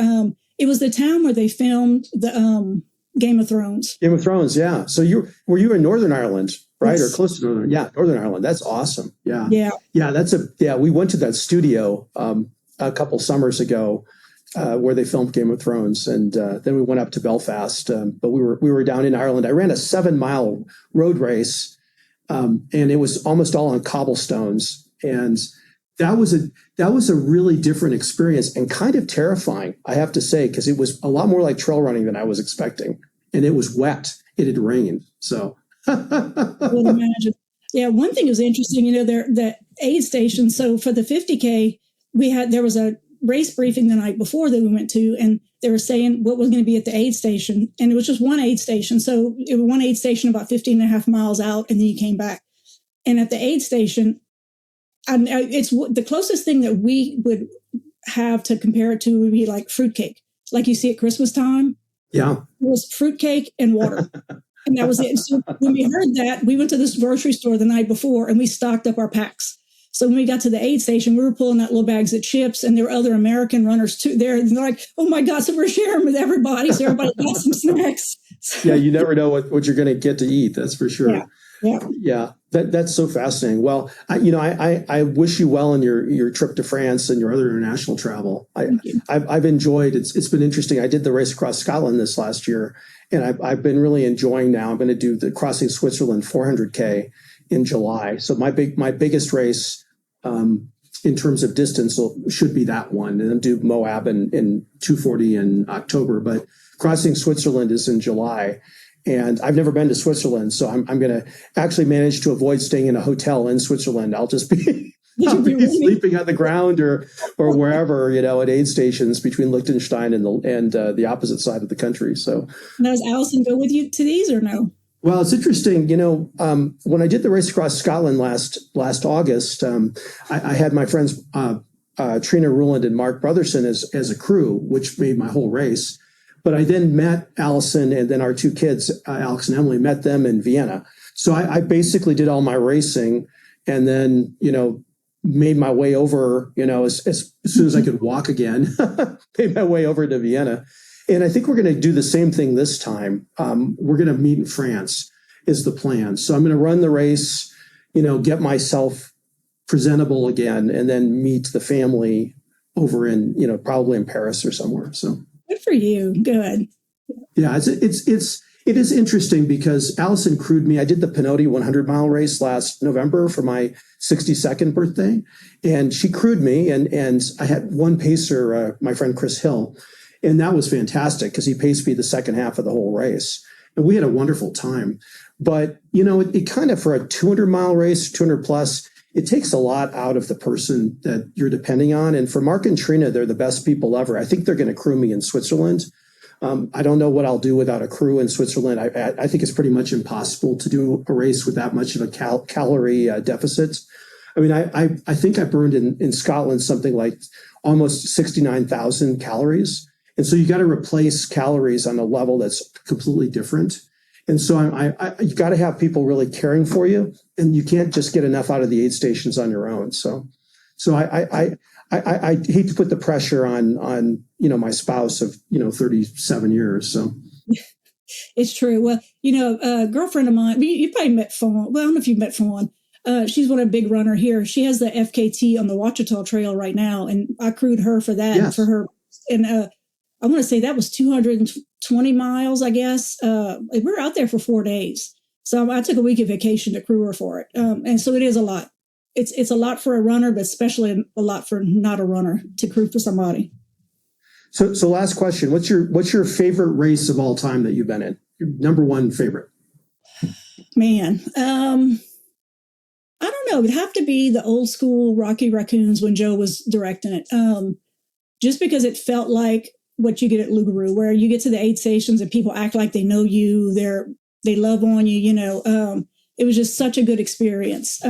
It was the town where they filmed the Game of Thrones. Game of Thrones, yeah. So were you in Northern Ireland, right? Yes. Or close to Northern? Yeah, Northern Ireland. That's awesome. Yeah. Yeah. We went to that studio a couple summers ago. Where they filmed Game of Thrones, and then we went up to Belfast. But we were down in Ireland. I ran a 7-mile road race, and it was almost all on cobblestones. And that was a really different experience and kind of terrifying, I have to say, because it was a lot more like trail running than I was expecting, and it was wet. It had rained, so. I would imagine. Yeah, one thing was interesting. The aid station. So for the 50K, there was a race briefing the night before that we went to, and they were saying what was going to be at the aid station. And it was just one aid station. So it was one aid station about 15 and a half miles out, and then you came back. And at the aid station, it's the closest thing that we would have to compare it to would be like fruitcake, like you see at Christmas time. Yeah. It was fruitcake and water. And that was it. So when we heard that, we went to this grocery store the night before, and we stocked up our packs. So when we got to the aid station, we were pulling out little bags of chips, and there were other American runners too there. And they're like, oh my God, so we're sharing with everybody. So everybody got some snacks. So, yeah, you never know what you're going to get to eat. That's for sure. Yeah. That's so fascinating. Well, I wish you well in your trip to France and your other international travel. I've enjoyed it. It's been interesting. I did the race across Scotland this last year, and I've been really enjoying now. I'm going to do the Crossing Switzerland 400K in July. So my biggest race in terms of distance should be that one, and then do Moab in 240 in October. But crossing Switzerland is in July. And I've never been to Switzerland, so I'm going to actually manage to avoid staying in a hotel in Switzerland. I'll just be sleeping on the ground or wherever, at aid stations between Liechtenstein and the opposite side of the country. So now, does Allison go with you to these or no? Well, it's interesting. When I did the race across Scotland last August, I had my friends Trina Ruland and Mark Brotherson as a crew, which made my whole race. But I then met Allison and then our two kids, Alex and Emily, met them in Vienna. So I basically did all my racing and then, made my way over, as soon as I could walk again, made my way over to Vienna. And I think we're going to do the same thing this time. We're going to meet in France is the plan. So I'm going to run the race, get myself presentable again, and then meet the family over in, probably in Paris or somewhere. So. Good for you. Good. Yeah, it is interesting because Allison crewed me. I did the Pinotti 100-mile race last November for my 62nd birthday, and she crewed me. And I had one pacer, my friend Chris Hill, and that was fantastic because he paced me the second half of the whole race, and we had a wonderful time. But it kind of, for a 200-mile race, 200 plus. It takes a lot out of the person that you're depending on. And for Mark and Trina, they're the best people ever. I think they're going to crew me in Switzerland. I don't know what I'll do without a crew in Switzerland. I think it's pretty much impossible to do a race with that much of a calorie deficit. I mean, I think I burned in Scotland something like almost 69,000 calories. And so you got to replace calories on a level that's completely different. And so you got to have people really caring for you, and you can't just get enough out of the aid stations on your own. So I hate to put the pressure on my spouse of 37 years. So it's true. Well, a girlfriend of mine, you probably met Fawn. Well, I don't know if you've met Fawn. She's one of a big runner here. She has the FKT on the Ouachita Trail right now, and I crewed her for that. Yes. For her, and I want to say that was 220 miles, I guess. We were out there for 4 days. So I took a week of vacation to crew her for it. And so it is a lot. It's a lot for a runner, but especially a lot for not a runner to crew for somebody. So last question. What's your favorite race of all time that you've been in? Your number one favorite? Man, I don't know. It'd have to be the old school Rocky Raccoons when Joe was directing it. Just because it felt like what you get at Garou, where you get to the aid stations and people act like they know you, they love on you, it was just such a good experience.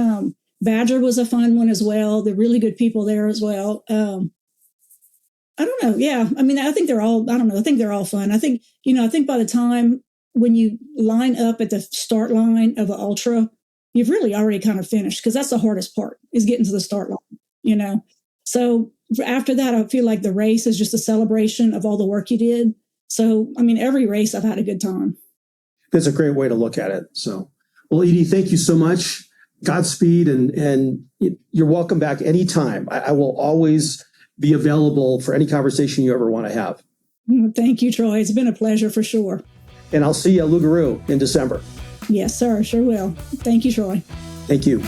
Badger was a fun one as well. They're really good people there as well. I don't know. Yeah. I mean, I think they're all fun. I think by the time when you line up at the start line of an ultra, you've really already kind of finished, because that's the hardest part, is getting to the start line, So after that, I feel like the race is just a celebration of all the work you did. So, I mean, every race I've had a good time. That's a great way to look at it. So, well, Edie, thank you so much. Godspeed, and you're welcome back anytime. I will always be available for any conversation you ever want to have. Thank you, Troy. It's been a pleasure for sure. And I'll see you at Garou in December. Yes, sir. Sure will. Thank you, Troy. Thank you.